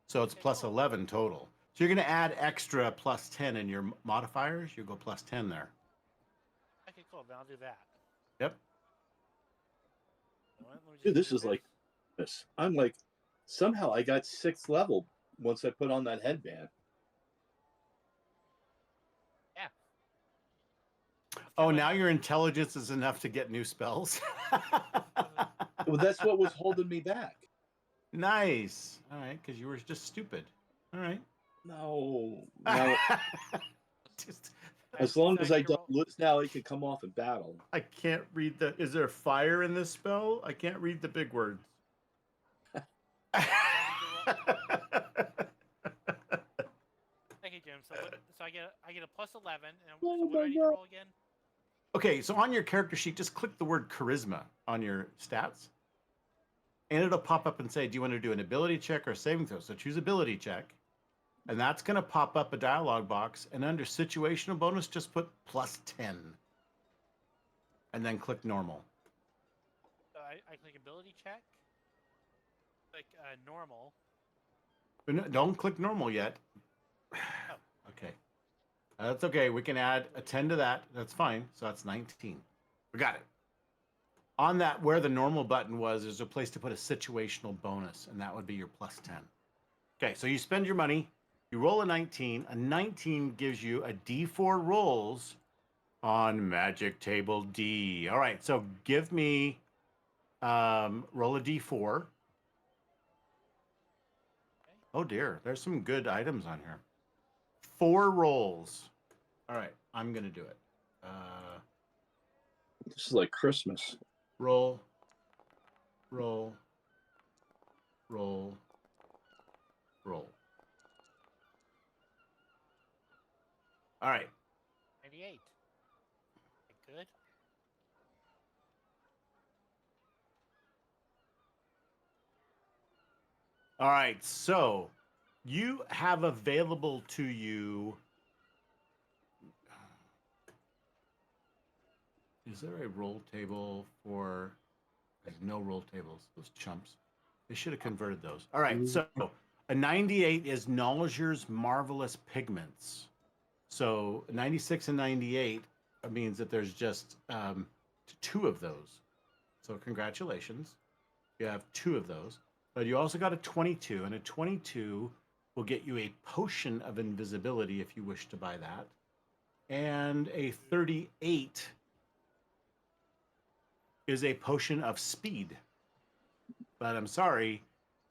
Speaker 1: So it's
Speaker 4: Okay, cool.
Speaker 1: +11 total. So you're going to add extra plus 10 in your modifiers. You go plus 10 there.
Speaker 4: Okay, cool. Then I'll do that.
Speaker 1: Yep.
Speaker 4: You know what, let me just
Speaker 2: Dude, this
Speaker 4: do
Speaker 2: is like this. I'm like, somehow I got 6th level once I put on that headband.
Speaker 4: Yeah.
Speaker 1: Oh, now your intelligence is enough to get new spells.
Speaker 2: Well, that's what was holding me back.
Speaker 1: Nice. All right, because you were just stupid. All right.
Speaker 2: No, now
Speaker 1: Just,
Speaker 2: as long
Speaker 4: So
Speaker 2: as
Speaker 4: I
Speaker 2: I
Speaker 4: get to
Speaker 2: don't
Speaker 4: roll-
Speaker 2: lose, now it can come off in battle.
Speaker 1: I can't read the. Is there fire in this spell? I can't read the big words.
Speaker 4: Okay, Jim. So I get a plus 11, and
Speaker 2: Oh
Speaker 4: so what do
Speaker 2: my
Speaker 4: I need to
Speaker 2: God.
Speaker 4: roll again?
Speaker 1: Okay, so on your character sheet, just click the word charisma on your stats. And it'll pop up and say, do you want to do an ability check or saving throw? So choose ability check. And that's going to pop up a dialog box. And under situational bonus, just put plus 10. And then click normal.
Speaker 4: So I click ability check. Click normal.
Speaker 1: But no, don't click normal yet.
Speaker 4: Oh.
Speaker 1: Okay. That's okay. We can add a 10 to that. That's fine. So that's 19. We got it. On that, where the normal button was, there's a place to put a situational bonus, and that would be your plus 10. Okay, so you spend your money, you roll a 19. A 19 gives you a D4 rolls on Magic Table D. All right, so give me, roll a D4.
Speaker 4: Okay.
Speaker 1: Oh dear, there's some good items on here. 4 rolls. All right, I'm going to do it.
Speaker 2: This is like Christmas.
Speaker 1: Roll, roll, roll, roll. All right.
Speaker 4: 98. Good.
Speaker 1: All right. So you have available to you. Is there a roll table for? There's no roll tables. Those chumps. They should have converted those. All right. So a 98 is Knowledger's Marvelous Pigments. So 96 and 98 means that there's just 2 of those. So congratulations. You have 2 of those. But you also got a 22, and a 22 will get you a potion of invisibility if you wish to buy that. And a 38 is a potion of speed. But I'm sorry,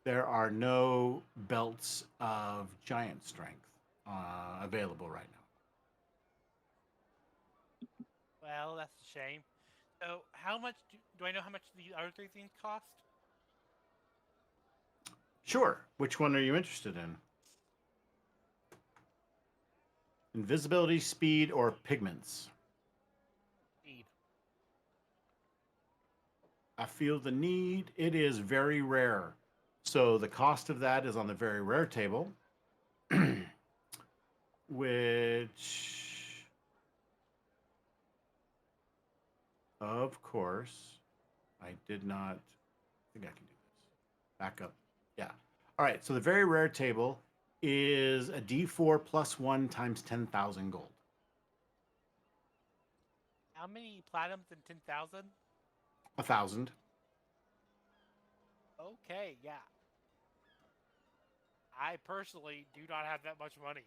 Speaker 1: there are no belts of giant strength available right now.
Speaker 4: Well, that's a shame. So how much do I know how much the other 3 things cost?
Speaker 1: Sure. Which one are you interested in? Invisibility, speed, or pigments?
Speaker 4: Speed.
Speaker 1: I feel the need. It is very rare. So the cost of that is on the very rare table, which, of course, I did not. I think I can do this. Back up. Yeah. All right. So the very rare table is a D4 plus 1 times 10,000 gold.
Speaker 4: How many platinums in 10,000?
Speaker 1: 1,000.
Speaker 4: Okay, yeah. I personally do not have that much money.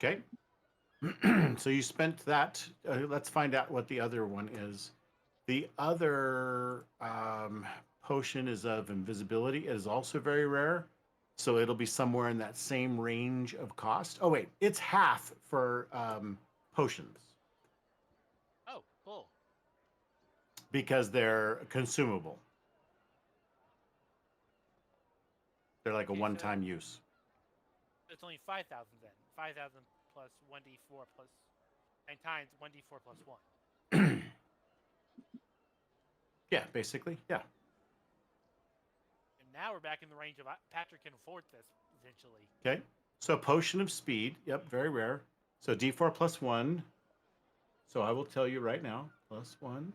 Speaker 1: Okay. So you spent that. Let's find out what the other one is. The other potion is of invisibility. It is also very rare. So it'll be somewhere in that same range of cost. Oh, wait. It's half for potions
Speaker 4: Oh, cool.
Speaker 1: because they're consumable. They're like a
Speaker 4: Okay, so
Speaker 1: one-time use.
Speaker 4: it's only 5,000 then. 5,000 plus 1d4 plus 9 times 1d4 plus 1.
Speaker 1: Yeah, basically. Yeah.
Speaker 4: And now we're back in the range of Patrick can afford this essentially.
Speaker 1: Okay. So potion of speed. Yep, very rare. So D4 plus 1. So I will tell you right now. Plus 1.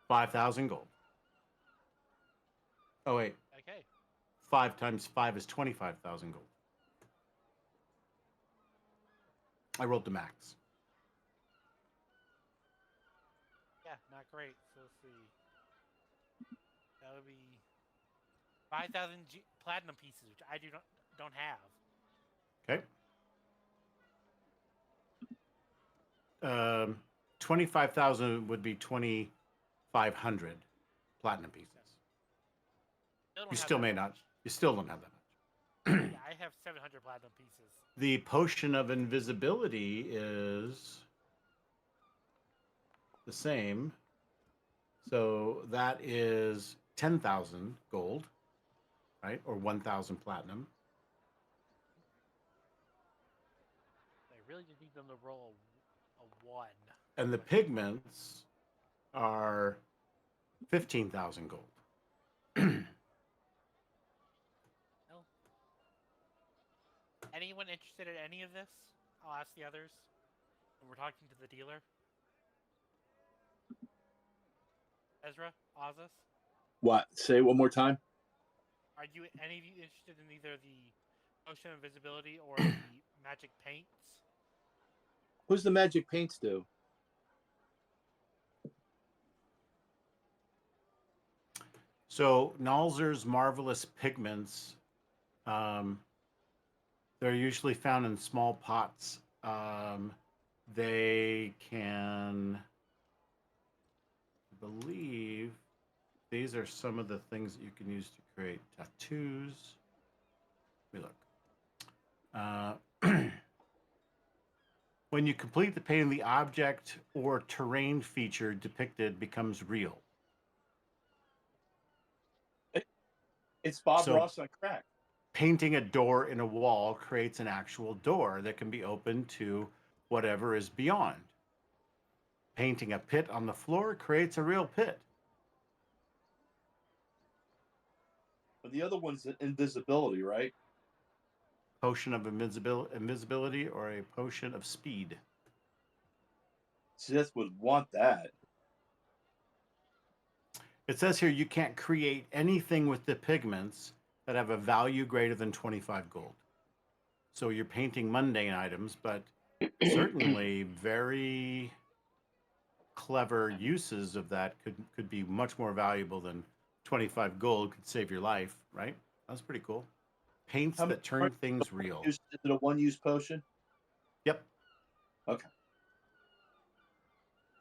Speaker 1: 5,000 gold. Oh, wait.
Speaker 4: Okay.
Speaker 1: 5 times 5 is 25,000 gold. I rolled the max.
Speaker 4: Yeah, not great. So let's see. That would be 5,000 platinum pieces, which I don't have.
Speaker 1: Okay. 25,000 would be 2,500 platinum pieces. You still may not. You still don't have that much.
Speaker 4: Yeah, I have 700 platinum pieces.
Speaker 1: The potion of invisibility is the same. So that is 10,000 gold, right? Or 1,000 platinum.
Speaker 4: I really just need them to roll a 1.
Speaker 1: And the pigments are 15,000 gold.
Speaker 4: Well, anyone interested in any of this? I'll ask the others. When we're talking to the dealer. Ezra, Ozus,
Speaker 2: What? Say it one more time.
Speaker 4: are you any of you interested in either the potion of invisibility or the magic paints?
Speaker 2: Who's the magic paints do?
Speaker 1: So Nalzer's marvelous pigments, they're usually found in small pots. They can, I believe, these are some of the things that you can use to create tattoos. Let me look. When you complete the painting, the object or terrain feature depicted becomes real.
Speaker 2: It's Bob
Speaker 1: So-
Speaker 2: Ross on crack.
Speaker 1: Painting a door in a wall creates an actual door that can be opened to whatever is beyond. Painting a pit on the floor creates a real pit.
Speaker 2: But the other one's invisibility, right?
Speaker 1: Potion of invisibility or a potion of speed.
Speaker 2: Sith would want that.
Speaker 1: It says here you can't create anything with the pigments that have a value greater than 25 gold. So you're painting mundane items, but certainly very clever uses of that could be much more valuable than 25 gold could save your life, right? That's pretty cool. Paints
Speaker 2: How
Speaker 1: that
Speaker 2: much
Speaker 1: turn things real.
Speaker 2: Is it a one-use potion?
Speaker 1: Yep.
Speaker 2: Okay.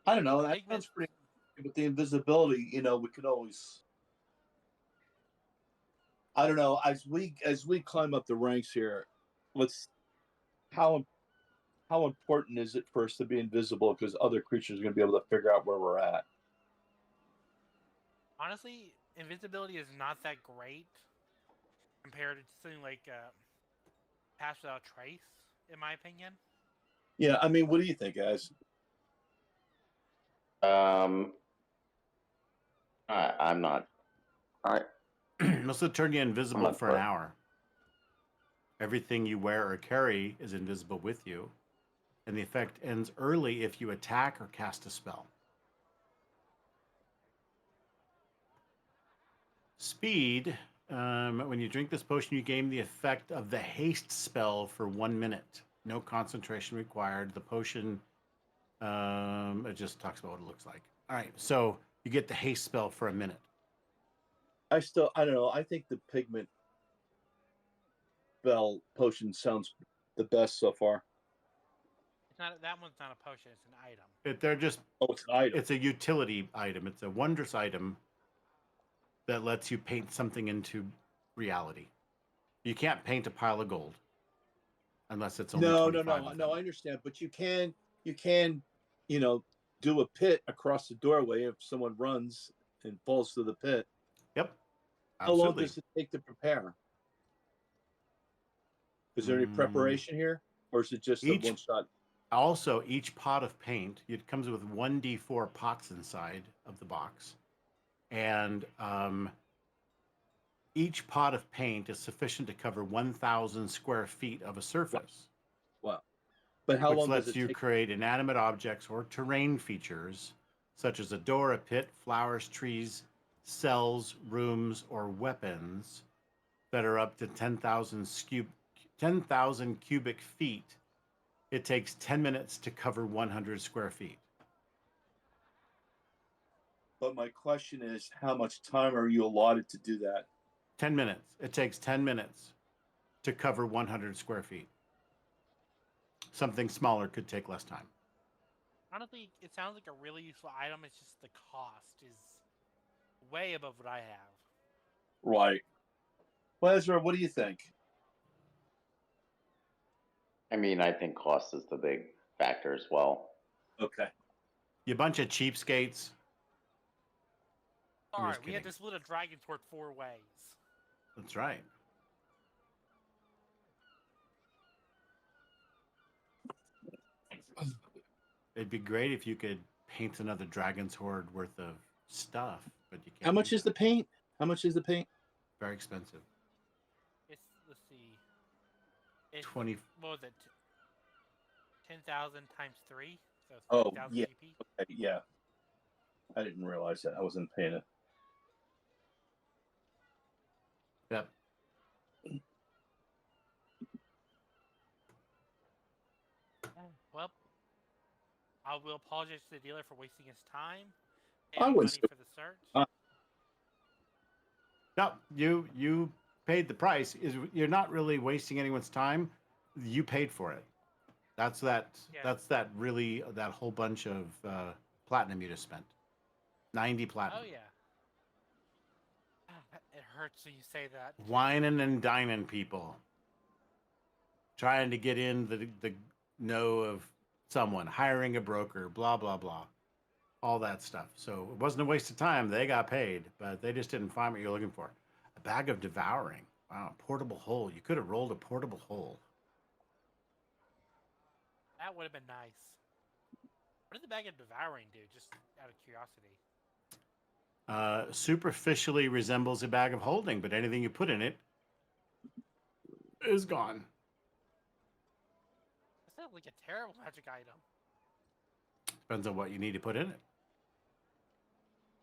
Speaker 2: I don't know. That
Speaker 4: Pigments-
Speaker 2: sounds pretty. With the invisibility, we could always. I don't know. As we climb up the ranks here, how important is it for us to be invisible? Because other creatures are going to be able to figure out where we're at.
Speaker 4: Honestly, invisibility is not that great compared to something like Pass Without Trace, in my opinion.
Speaker 2: Yeah, I mean, what do you think, guys?
Speaker 3: I'm not. All right.
Speaker 1: This will turn you invisible
Speaker 3: not
Speaker 1: for an
Speaker 3: sure.
Speaker 1: hour. Everything you wear or carry is invisible with you, and the effect ends early if you attack or cast a spell. Speed. When you drink this potion, you gain the effect of the haste spell for 1 minute. No concentration required. The potion, it just talks about what it looks like. All right, so you get the haste spell for a minute.
Speaker 2: I don't know. I think the pigment spell potion sounds the best so far.
Speaker 4: It's not that one's not a potion; it's an item.
Speaker 1: They're just,
Speaker 2: Oh, it's an item.
Speaker 1: it's a utility item. It's a wondrous item that lets you paint something into reality. You can't paint a pile of gold unless it's only
Speaker 2: No.
Speaker 1: 25 of them.
Speaker 2: I understand, but you can, do a pit across the doorway if someone runs and falls through the pit.
Speaker 1: Yep.
Speaker 2: How long
Speaker 1: Absolutely.
Speaker 2: does it take to prepare? Is there any preparation here, or is it just a
Speaker 1: Each-
Speaker 2: one shot?
Speaker 1: Also, each pot of paint, it comes with 1d4 pots inside of the box. And each pot of paint is sufficient to cover 1,000 square feet of a surface,
Speaker 2: Wow. But how
Speaker 1: which
Speaker 2: long
Speaker 1: lets
Speaker 2: does it
Speaker 1: you
Speaker 2: take?
Speaker 1: create inanimate objects or terrain features, such as a door, a pit, flowers, trees, cells, rooms, or weapons that are up to 10,000 cubic feet, it takes 10 minutes to cover 100 square feet.
Speaker 2: But my question is, how much time are you allotted to do that?
Speaker 1: 10 minutes. It takes 10 minutes to cover 100 square feet. Something smaller could take less time.
Speaker 4: Honestly, it sounds like a really useful item. It's just the cost is way above what I have.
Speaker 2: Right. Well, Ezra, what do you think?
Speaker 3: I mean, I think cost is the big factor as well.
Speaker 2: Okay.
Speaker 1: You bunch of cheapskates. I'm
Speaker 4: Sorry,
Speaker 1: just
Speaker 4: we had
Speaker 1: kidding.
Speaker 4: to split a dragon sword 4 ways.
Speaker 1: That's right. It'd be great if you could paint another dragon's horde worth of stuff, but you can't.
Speaker 2: How much
Speaker 1: do
Speaker 2: is
Speaker 1: that.
Speaker 2: the paint? How much is the paint?
Speaker 1: Very expensive.
Speaker 4: It's let's see. It's
Speaker 1: 20.
Speaker 4: what was it? 10,000 times 3, so
Speaker 2: Oh,
Speaker 4: 3,000
Speaker 2: yeah.
Speaker 4: GP.
Speaker 2: Okay, yeah. I didn't realize that. I wasn't paying it.
Speaker 1: Yep.
Speaker 4: Well, I will apologize to the dealer for wasting his time
Speaker 2: I
Speaker 4: and
Speaker 2: wouldn't
Speaker 4: money
Speaker 2: say-
Speaker 4: for the search.
Speaker 1: No, you paid the price. You're not really wasting anyone's time. You paid for it. That's that.
Speaker 4: Yeah.
Speaker 1: That's that really that whole bunch of platinum you just spent. 90 platinum.
Speaker 4: Oh yeah. It hurts when you say that.
Speaker 1: Whining and dining people. Trying to get in the know of someone, hiring a broker, blah blah blah. All that stuff. So it wasn't a waste of time. They got paid, but they just didn't find what you're looking for. A bag of devouring. Wow, portable hole. You could have rolled a portable hole.
Speaker 4: That would have been nice. What did the bag of devouring do? Just out of curiosity.
Speaker 1: Superficially resembles a bag of holding, but anything you put in it is gone.
Speaker 4: That sounds like a terrible magic item.
Speaker 1: Depends on what you need to put in it.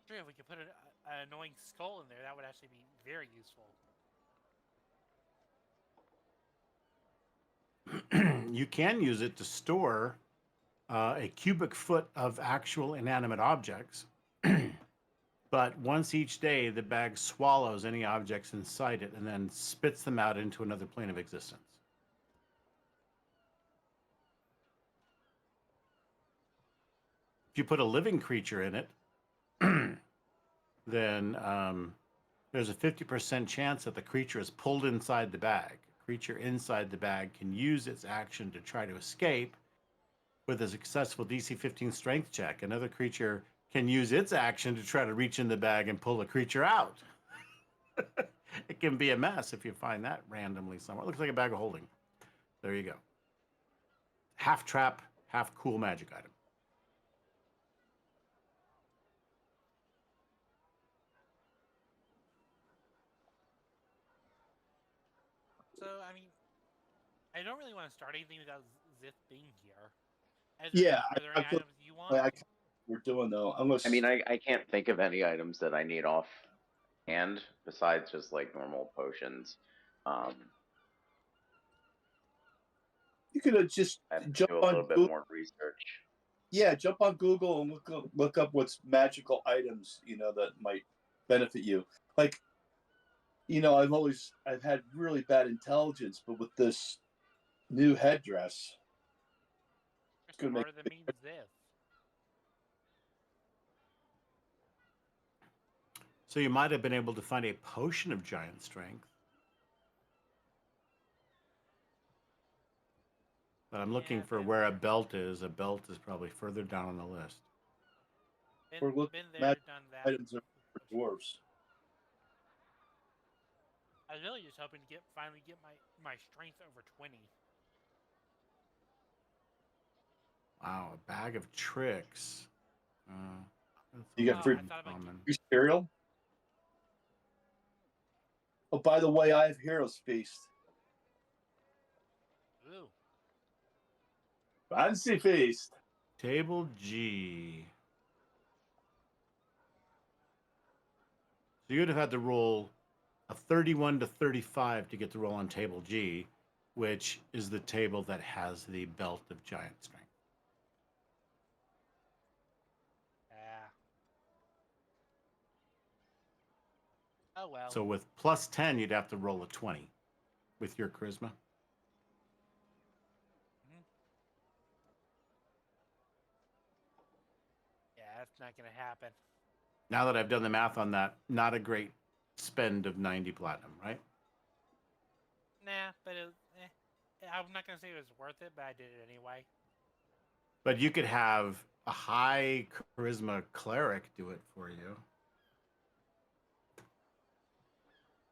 Speaker 4: Sure, if we could put an annoying skull in there, that would actually be very useful.
Speaker 1: You can use it to store a cubic foot of actual inanimate objects. But once each day, the bag swallows any objects inside it and then spits them out into another plane of existence. If you put a living creature in it, then there's a 50% chance that the creature is pulled inside the bag. A creature inside the bag can use its action to try to escape with a successful DC 15 strength check. Another creature can use its action to try to reach in the bag and pull a creature out. It can be a mess if you find that randomly somewhere. It looks like a bag of holding. There you go. Half trap, half cool magic item.
Speaker 4: So, I mean, I don't really want to start anything without Zith being here.
Speaker 2: Yeah,
Speaker 4: Are there
Speaker 2: I
Speaker 4: any
Speaker 2: feel-
Speaker 4: items you want?
Speaker 2: we're doing though. Unless
Speaker 3: I mean, I can't think of any items that I need off hand besides just like normal potions.
Speaker 2: you could just
Speaker 3: I have to
Speaker 2: jump
Speaker 3: do a
Speaker 2: on
Speaker 3: little bit
Speaker 2: Google.
Speaker 3: more research.
Speaker 2: Yeah, jump on Google and look up what's magical items, that might benefit you. Like, I've had really bad intelligence, but with this new headdress,
Speaker 4: You're
Speaker 2: gonna make-
Speaker 4: smarter than me and Zith.
Speaker 1: So you might have been able to find a potion of giant strength. But I'm looking
Speaker 4: Yeah,
Speaker 1: for
Speaker 4: been
Speaker 1: where a
Speaker 4: there.
Speaker 1: belt is. A belt is probably further down on the list.
Speaker 2: We're looking
Speaker 4: Been there,
Speaker 2: magic
Speaker 4: done that.
Speaker 2: items are for dwarves.
Speaker 4: I was really just hoping to finally get my strength over 20.
Speaker 1: Wow, a bag of tricks. That's
Speaker 2: You
Speaker 1: a
Speaker 2: get
Speaker 1: little
Speaker 2: free-
Speaker 4: I thought about
Speaker 1: uncommon.
Speaker 2: Free cereal. Oh, by the way, I have Heroes Feast.
Speaker 4: Ooh.
Speaker 2: Fancy Feast.
Speaker 1: Table G. So you'd have had to roll a 31 to 35 to get to roll on table G, which is the table that has the belt of giant strength.
Speaker 4: Yeah. Oh well.
Speaker 1: So with plus 10, you'd have to roll a 20 with your charisma.
Speaker 4: Mhm. Yeah, that's not gonna happen.
Speaker 1: Now that I've done the math on that, not a great spend of 90 platinum, right?
Speaker 4: Nah, but I'm not gonna say it was worth it, but I did it anyway.
Speaker 1: But you could have a high charisma cleric do it for you.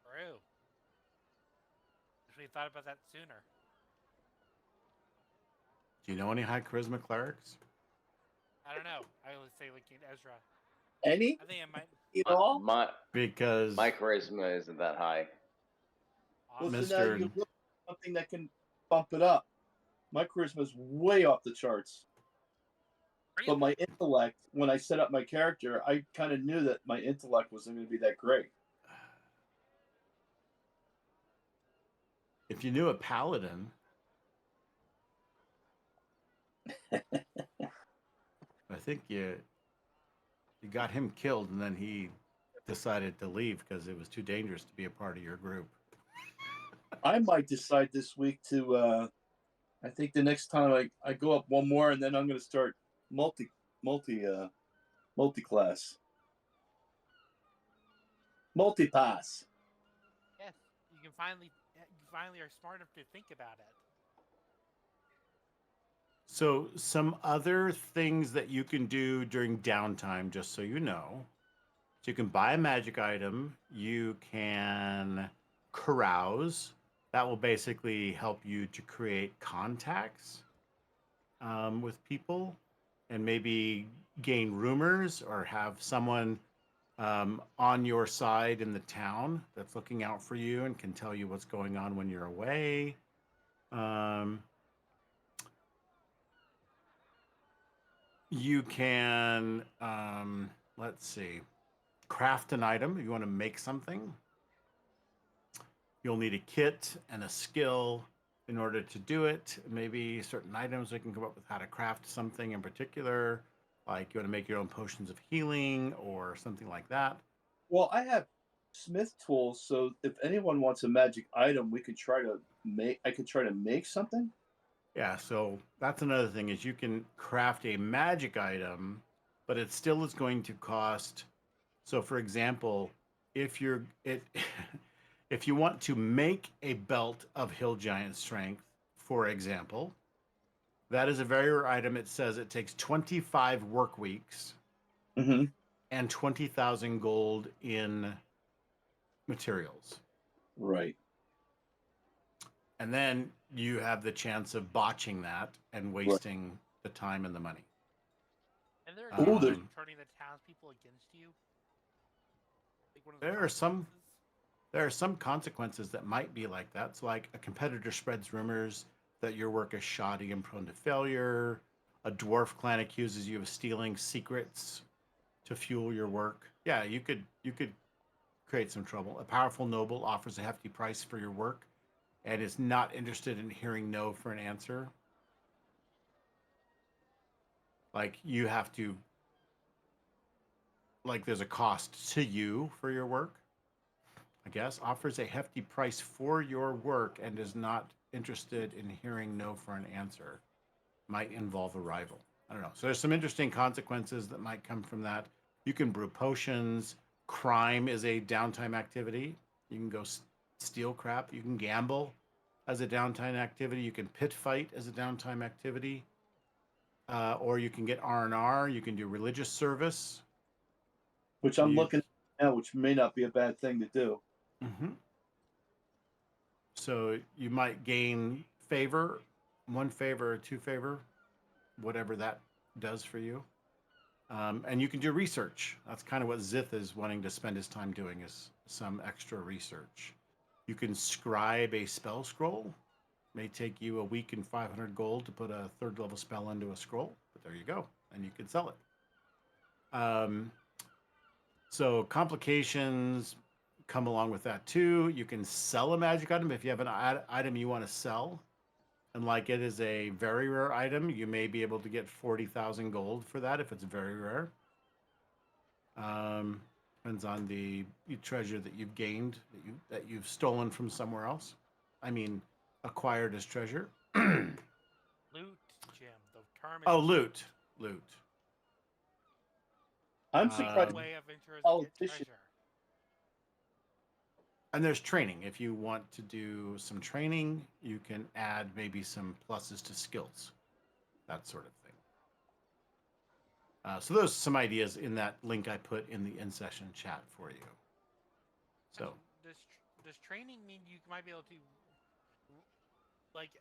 Speaker 4: True. Wish we thought about that sooner.
Speaker 1: Do you know any high charisma clerics?
Speaker 4: I don't know. I would say like Ezra.
Speaker 2: Any?
Speaker 4: I think it might.
Speaker 2: At all?
Speaker 1: Because
Speaker 3: My charisma isn't that high.
Speaker 2: Well,
Speaker 4: Awesome.
Speaker 2: so now
Speaker 1: Mr.
Speaker 2: you look at something that can bump it up. My charisma's way off the charts. But my intellect, when I set up my character, I kind of knew that my intellect wasn't going to be that great.
Speaker 1: If you knew a paladin, I think you got him killed, and then he decided to leave because it was too dangerous to be a part of your group.
Speaker 2: I might decide this week to. I think the next time I go up one more, and then I'm going to start multi class, multi pass.
Speaker 4: Yes, you finally are smart enough to think about it.
Speaker 1: So some other things that you can do during downtime, just so you know. So you can buy a magic item. You can carouse. That will basically help you to create contacts with people and maybe gain rumors or have someone on your side in the town that's looking out for you and can tell you what's going on when you're away. You can, let's see, craft an item. If you want to make something, you'll need a kit and a skill in order to do it. Maybe certain items we can come up with how to craft something in particular, like you want to make your own potions of healing or something like that.
Speaker 2: Well, I have smith tools, so if anyone wants a magic item, we could try to make. I could try to make something.
Speaker 1: Yeah, so that's another thing is you can craft a magic item, but it still is going to cost. So for example, if you're it if you want to make a belt of hill giant strength, for example, that is a very rare item. It says it takes 25 work weeks
Speaker 2: Mm-hmm.
Speaker 1: and 20,000 gold in materials.
Speaker 2: Right.
Speaker 1: And then you have the chance of botching that and wasting the time and the money.
Speaker 4: And there are
Speaker 2: Ooh,
Speaker 4: like turning the townspeople against you. Like one of the
Speaker 1: There are some
Speaker 4: consequences.
Speaker 1: there are some consequences that might be like that. So like a competitor spreads rumors that your work is shoddy and prone to failure. A dwarf clan accuses you of stealing secrets to fuel your work. Yeah, you could create some trouble. A powerful noble offers a hefty price for your work and is not interested in hearing no for an answer. Like you have to like there's a cost to you for your work. I guess offers a hefty price for your work and is not interested in hearing no for an answer. Might involve a rival. I don't know. So there's some interesting consequences that might come from that. You can brew potions. Crime is a downtime activity. You can go steal crap. You can gamble as a downtime activity. You can pit fight as a downtime activity. Or you can get R&R. You can do religious service.
Speaker 2: Which I'm looking at now, which may not be a bad thing to do.
Speaker 1: Mm-hmm. So you might gain favor, 1 favor or 2 favor, whatever that does for you. And you can do research. That's kind of what Zith is wanting to spend his time doing is some extra research. You can scribe a spell scroll. May take you a week and 500 gold to put a 3rd level spell into a scroll, but there you go, and you can sell it. So complications come along with that too. You can sell a magic item if you have an item you want to sell. And like it is a very rare item, you may be able to get 40,000 gold for that if it's very rare. Depends on the treasure that you've gained, that you've stolen from somewhere else. I mean, acquired as treasure.
Speaker 4: Loot, Jim. The term is
Speaker 1: Oh, loot.
Speaker 2: I'm
Speaker 4: a
Speaker 2: surprised
Speaker 1: Um,
Speaker 4: way of interest get
Speaker 2: politician.
Speaker 4: treasure.
Speaker 1: And there's training. If you want to do some training, you can add maybe some pluses to skills, that sort of thing. So those are some ideas in that link I put in the in-session chat for you. So
Speaker 4: Does training mean you might be able to like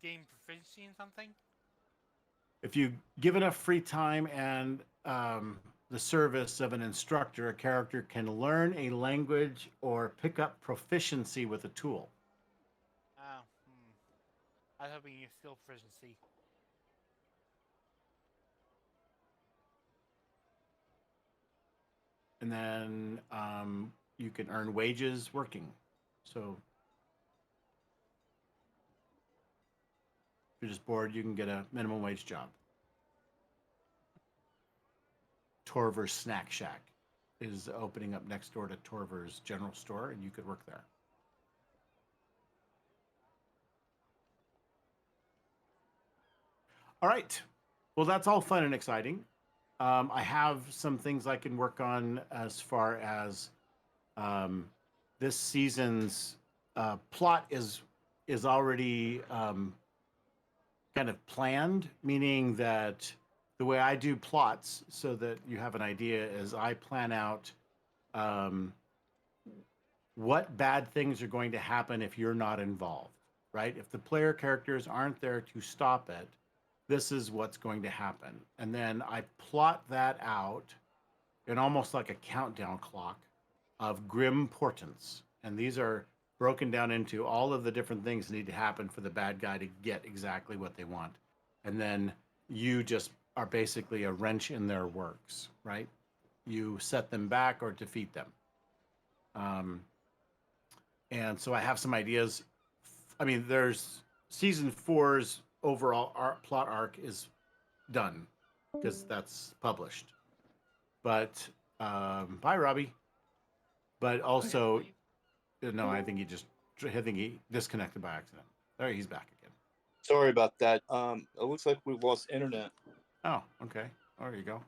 Speaker 4: gain proficiency in something?
Speaker 1: if you give enough free time and the service of an instructor, a character can learn a language or pick up proficiency with a tool.
Speaker 4: Oh, I was hoping you skill proficiency.
Speaker 1: And then you can earn wages working. So if you're just bored, you can get a minimum wage job. Torver's Snack Shack is opening up next door to Torver's General Store, and you could work there. All right. Well, that's all fun and exciting. I have some things I can work on as far as this season's plot is already kind of planned, meaning that the way I do plots, so that you have an idea, is I plan out what bad things are going to happen if you're not involved, right? If the player characters aren't there to stop it, this is what's going to happen. And then I plot that out in almost like a countdown clock of grim portents. And these are broken down into all of the different things that need to happen for the bad guy to get exactly what they want. And then you just are basically a wrench in their works, right? You set them back or defeat them. And so I have some ideas. I mean, there's season 4's overall plot arc is done because that's published. But bye, Robbie. But also, no, I think he disconnected by accident. There, he's back again.
Speaker 2: Sorry about that. It looks like we've lost internet.
Speaker 1: Oh, okay. Oh, there you go.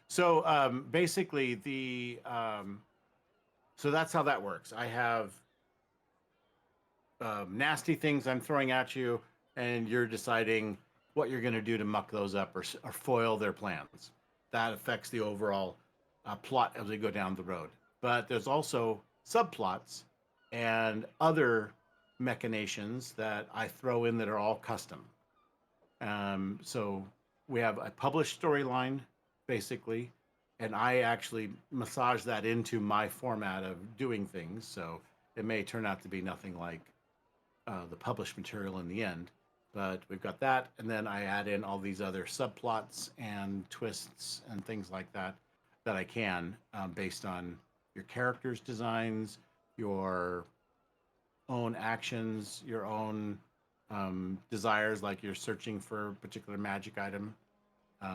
Speaker 1: So basically, so that's how that works. I have nasty things I'm throwing at you, and you're deciding what you're going to do to muck those up or foil their plans. That affects the overall plot as we go down the road. But there's also subplots and other machinations that I throw in that are all custom. So we have a published storyline, basically, and I actually massage that into my format of doing things. So it may turn out to be nothing like the published material in the end, but we've got that, and then I add in all these other subplots and twists and things like that that I can based on your characters' designs, your own actions, your own desires, like you're searching for a particular magic item.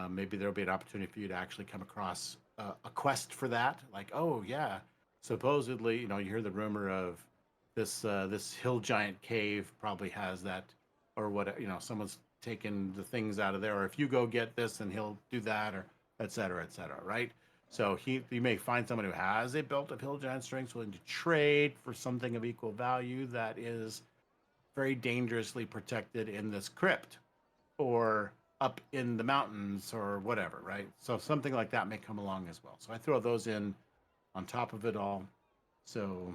Speaker 1: Maybe there'll be an opportunity for you to actually come across a quest for that. Like, oh yeah, supposedly, you hear the rumor of this hill giant cave probably has that, or what, someone's taken the things out of there, or if you go get this, and he'll do that, or et cetera, right? So you may find someone who has a belt of hill giant strengths willing to trade for something of equal value that is very dangerously protected in this crypt or up in the mountains or whatever, right? So something like that may come along as well. So I throw those in on top of it all. So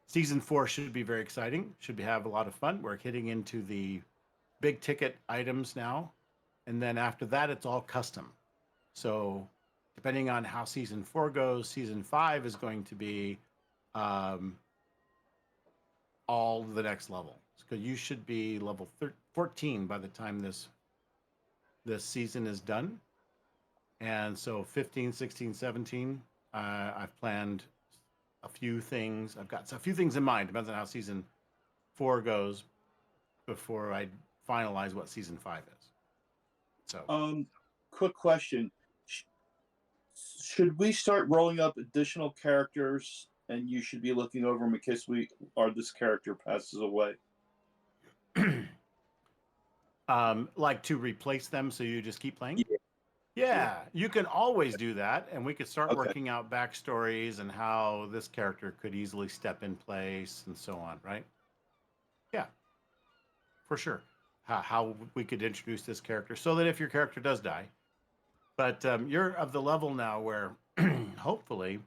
Speaker 1: season 4 should be very exciting. Should have a lot of fun. We're hitting into the big ticket items now. And then after that, it's all custom. So depending on how season 4 goes, season 5 is going to be all the next level. Because you should be level 14 by the time this season is done. And so 15, 16, 17, I've planned a few things. I've got a few things in mind. Depends on how season 4 goes before I finalize what season 5 is. So,
Speaker 2: Quick question: should we start rolling up additional characters, and you should be looking over them in case this character passes away?
Speaker 1: like to replace them, so you just keep playing.
Speaker 2: Yeah.
Speaker 1: Yeah, you can always do that, and we could start
Speaker 2: Okay.
Speaker 1: working out backstories and how this character could easily step in place and so on, right? Yeah, for sure. How we could introduce this character so that if your character does die, but you're of the level now where hopefully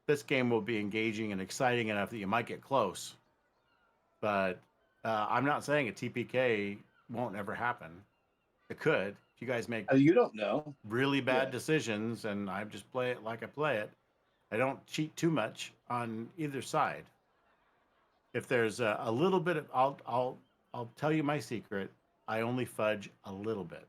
Speaker 1: this game will be engaging and exciting enough that you might get close. But I'm not saying a TPK won't ever happen. It could. If you guys make
Speaker 2: You don't know.
Speaker 1: really bad decisions and I just play it like I play it. I don't cheat too much on either side. If there's a little bit of, I'll tell you my secret. I only fudge a little bit,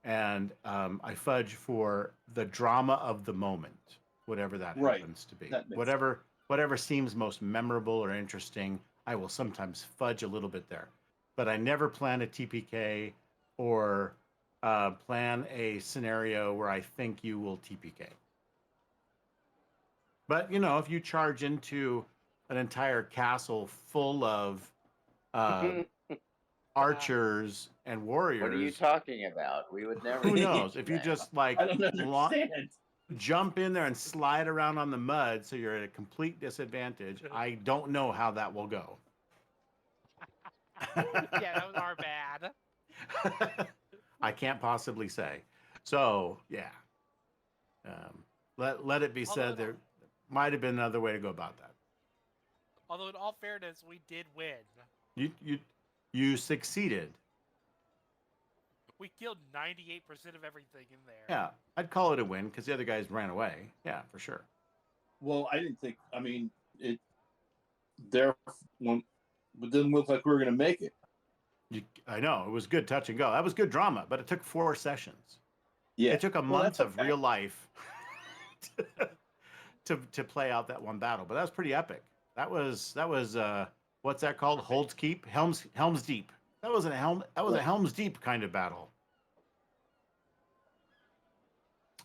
Speaker 1: and I fudge for the drama of the moment, whatever that happens to be. Whatever seems most memorable or interesting, I will sometimes fudge a little bit there. But I never plan a TPK or plan a scenario where I think you will TPK. But if you charge into an entire castle full of archers and warriors,
Speaker 3: What are you talking about? We would never.
Speaker 1: who knows? If you just
Speaker 2: I don't understand.
Speaker 1: jump in there and slide around on the mud, so you're at a complete disadvantage. I don't know how that will go.
Speaker 4: Yeah, that was our bad.
Speaker 1: I can't possibly say. So yeah, let it be said there might have been another way to go about that.
Speaker 4: Although in all fairness, we did win.
Speaker 1: You succeeded.
Speaker 4: We killed 98% of everything in there.
Speaker 1: Yeah, I'd call it a win because the other guys ran away. Yeah, for sure.
Speaker 2: Well, I didn't think. I mean, it didn't look like we were going to make it.
Speaker 1: I know it was good touch and go. That was good drama, but it took 4 sessions.
Speaker 2: Yeah,
Speaker 1: it took a month of
Speaker 2: okay.
Speaker 1: real life to play out that one battle. But that was pretty epic. That was what's that called? Hold's Keep, Helm's Deep. That was a Helm's Deep kind of battle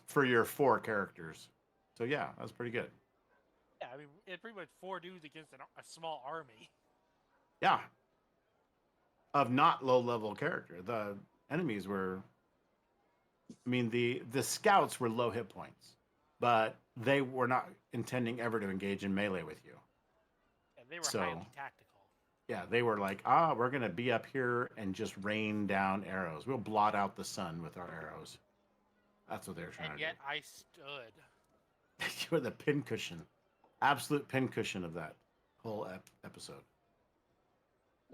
Speaker 1: for your 4 characters. So yeah, that was pretty good.
Speaker 4: Yeah, I mean, it's pretty much 4 dudes against a small army.
Speaker 1: Yeah. Of not low-level character. The enemies were... I mean, the scouts were low hit points, but they were not intending ever to engage in melee with you.
Speaker 4: Yeah, they were highly tactical.
Speaker 1: Yeah, they were like, we're going to be up here and just rain down arrows. We'll blot out the sun with our arrows. That's what they were trying to do.
Speaker 4: And yet I stood.
Speaker 1: You were the pincushion. Absolute pincushion of that whole episode.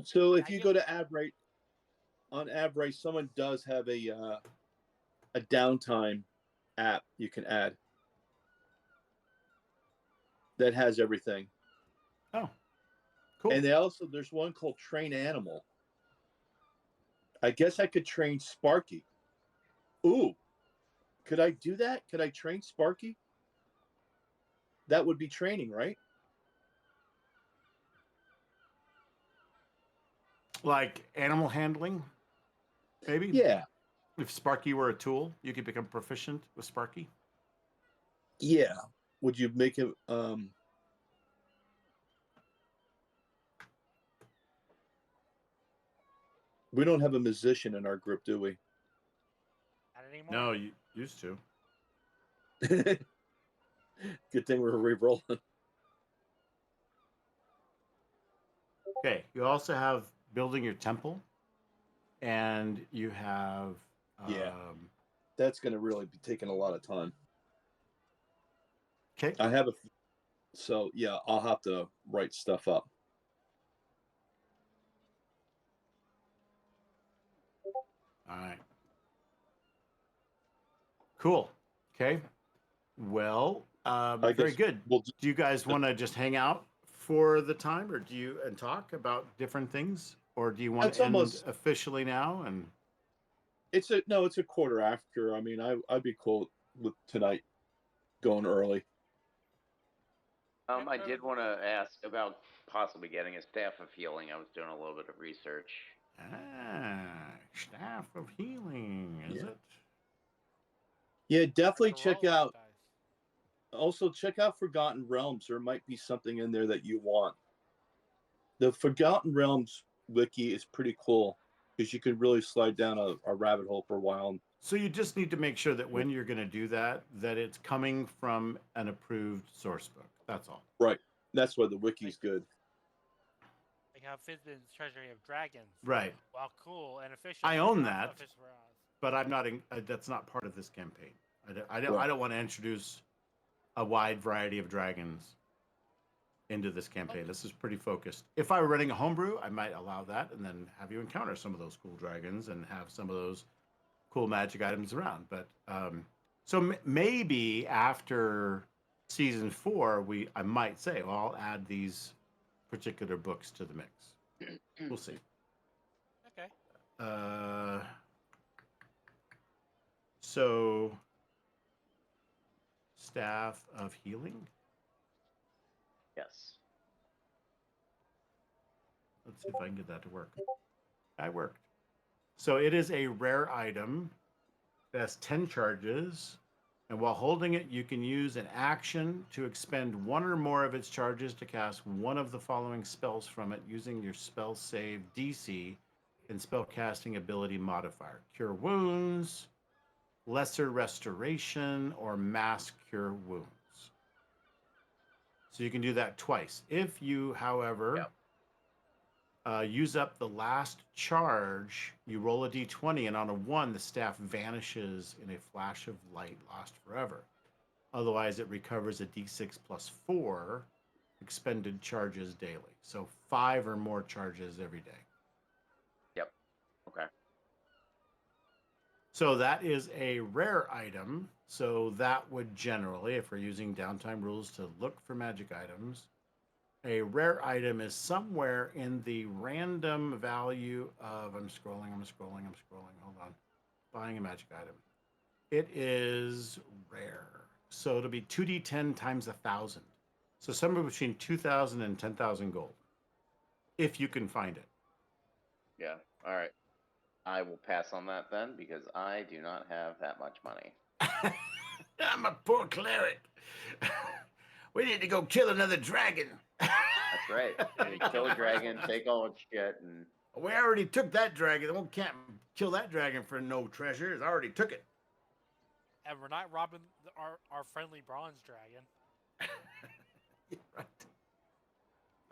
Speaker 2: So if you go to AbRate, on AbRate, someone does have a downtime app you can add that has everything.
Speaker 1: Oh, cool.
Speaker 2: And there's one called Train Animal. I guess I could train Sparky. Ooh, could I do that? Could I train Sparky? That would be training, right?
Speaker 1: Like animal handling, maybe?
Speaker 2: Yeah.
Speaker 1: If Sparky were a tool, you could become proficient with Sparky?
Speaker 2: Yeah. Would you make it... We don't have a musician in our group, do we?
Speaker 4: Not anymore.
Speaker 1: No, you used to.
Speaker 2: Good thing we're re-rolling.
Speaker 1: Okay, you also have building your temple, and you have...
Speaker 2: That's going to really be taking a lot of time.
Speaker 1: Okay.
Speaker 2: I have so yeah, I'll have to write stuff up.
Speaker 1: All right. Cool. Okay. Well, very good. Do you guys want to just hang out for the time, or and talk about different things, or do you want to end officially now? And
Speaker 2: it's a quarter after. I mean, I'd be cool with tonight going early.
Speaker 3: I did want to ask about possibly getting a staff of healing. I was doing a little bit of research.
Speaker 1: Staff of healing, is
Speaker 2: Yeah.
Speaker 1: it?
Speaker 2: Yeah, definitely
Speaker 4: To
Speaker 2: check
Speaker 4: roll
Speaker 2: out.
Speaker 4: dice.
Speaker 2: Also, check out Forgotten Realms. There might be something in there that you want. The Forgotten Realms wiki is pretty cool because you can really slide down a rabbit hole for a while.
Speaker 1: So you just need to make sure that when you're going to do that, that it's coming from an approved source book. That's all.
Speaker 2: Right. That's why the wiki's good.
Speaker 4: Like how Fizbin's Treasury of Dragons.
Speaker 1: Right.
Speaker 4: Well, cool and efficient.
Speaker 1: I
Speaker 4: but
Speaker 1: own
Speaker 4: not
Speaker 1: that,
Speaker 4: efficient for us.
Speaker 1: but I'm not. That's not part of this campaign. I
Speaker 2: Right.
Speaker 1: don't want to introduce a wide variety of dragons into this campaign. This is pretty focused. If I were running a homebrew, I might allow that and then have you encounter some of those cool dragons and have some of those cool magic items around. But so maybe after season 4, I might say, well, I'll add these particular books to the mix. We'll see.
Speaker 4: Okay.
Speaker 1: So staff of healing.
Speaker 3: Yes.
Speaker 1: Let's see if I can get that to work. That worked. So it is a rare item that has 10 charges. And while holding it, you can use an action to expend 1 or more of its charges to cast one of the following spells from it using your spell save DC and spellcasting ability modifier. Cure wounds, lesser restoration, or mass cure wounds. So you can do that twice. If you, however, use up the last charge, you roll a d20, and on a 1, the staff vanishes in a flash of light, lost forever. Otherwise, it recovers a d6 plus 4 expended charges daily. So 5 or more charges every day.
Speaker 3: Yep. Okay.
Speaker 1: So that is a rare item. So that would generally, if we're using downtime rules to look for magic items, a rare item is somewhere in the random value of, I'm scrolling. Hold on. Buying a magic item. It is rare. So it'll be 2d10 times 1,000. So somewhere between 2,000 and 10,000 gold. If you can find it.
Speaker 3: Yeah. All right. I will pass on that then because I do not have that much money.
Speaker 1: I'm a poor cleric. We need to go kill another dragon.
Speaker 3: That's right. You kill a dragon, take all its shit, and
Speaker 1: We already took that dragon. We can't kill that dragon for no treasure. I already took it.
Speaker 4: And we're not robbing our friendly bronze dragon.
Speaker 1: Yeah, right.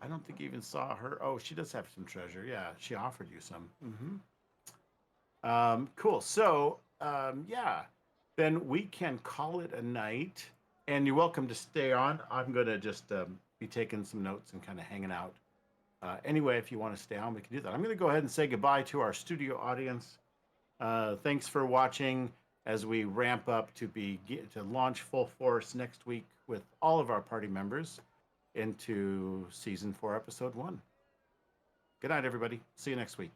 Speaker 1: I don't think you even saw her. Oh, she does have some treasure. Yeah, she offered you some. Cool. So, yeah, then we can call it a night. And you're welcome to stay on. I'm going to just be taking some notes and kind of hanging out. Anyway, if you want to stay on, we can do that. I'm going to go ahead and say goodbye to our studio audience. Thanks for watching as we ramp up to launch full force next week with all of our party members into season 4, episode 1. Good night, everybody. See you next week.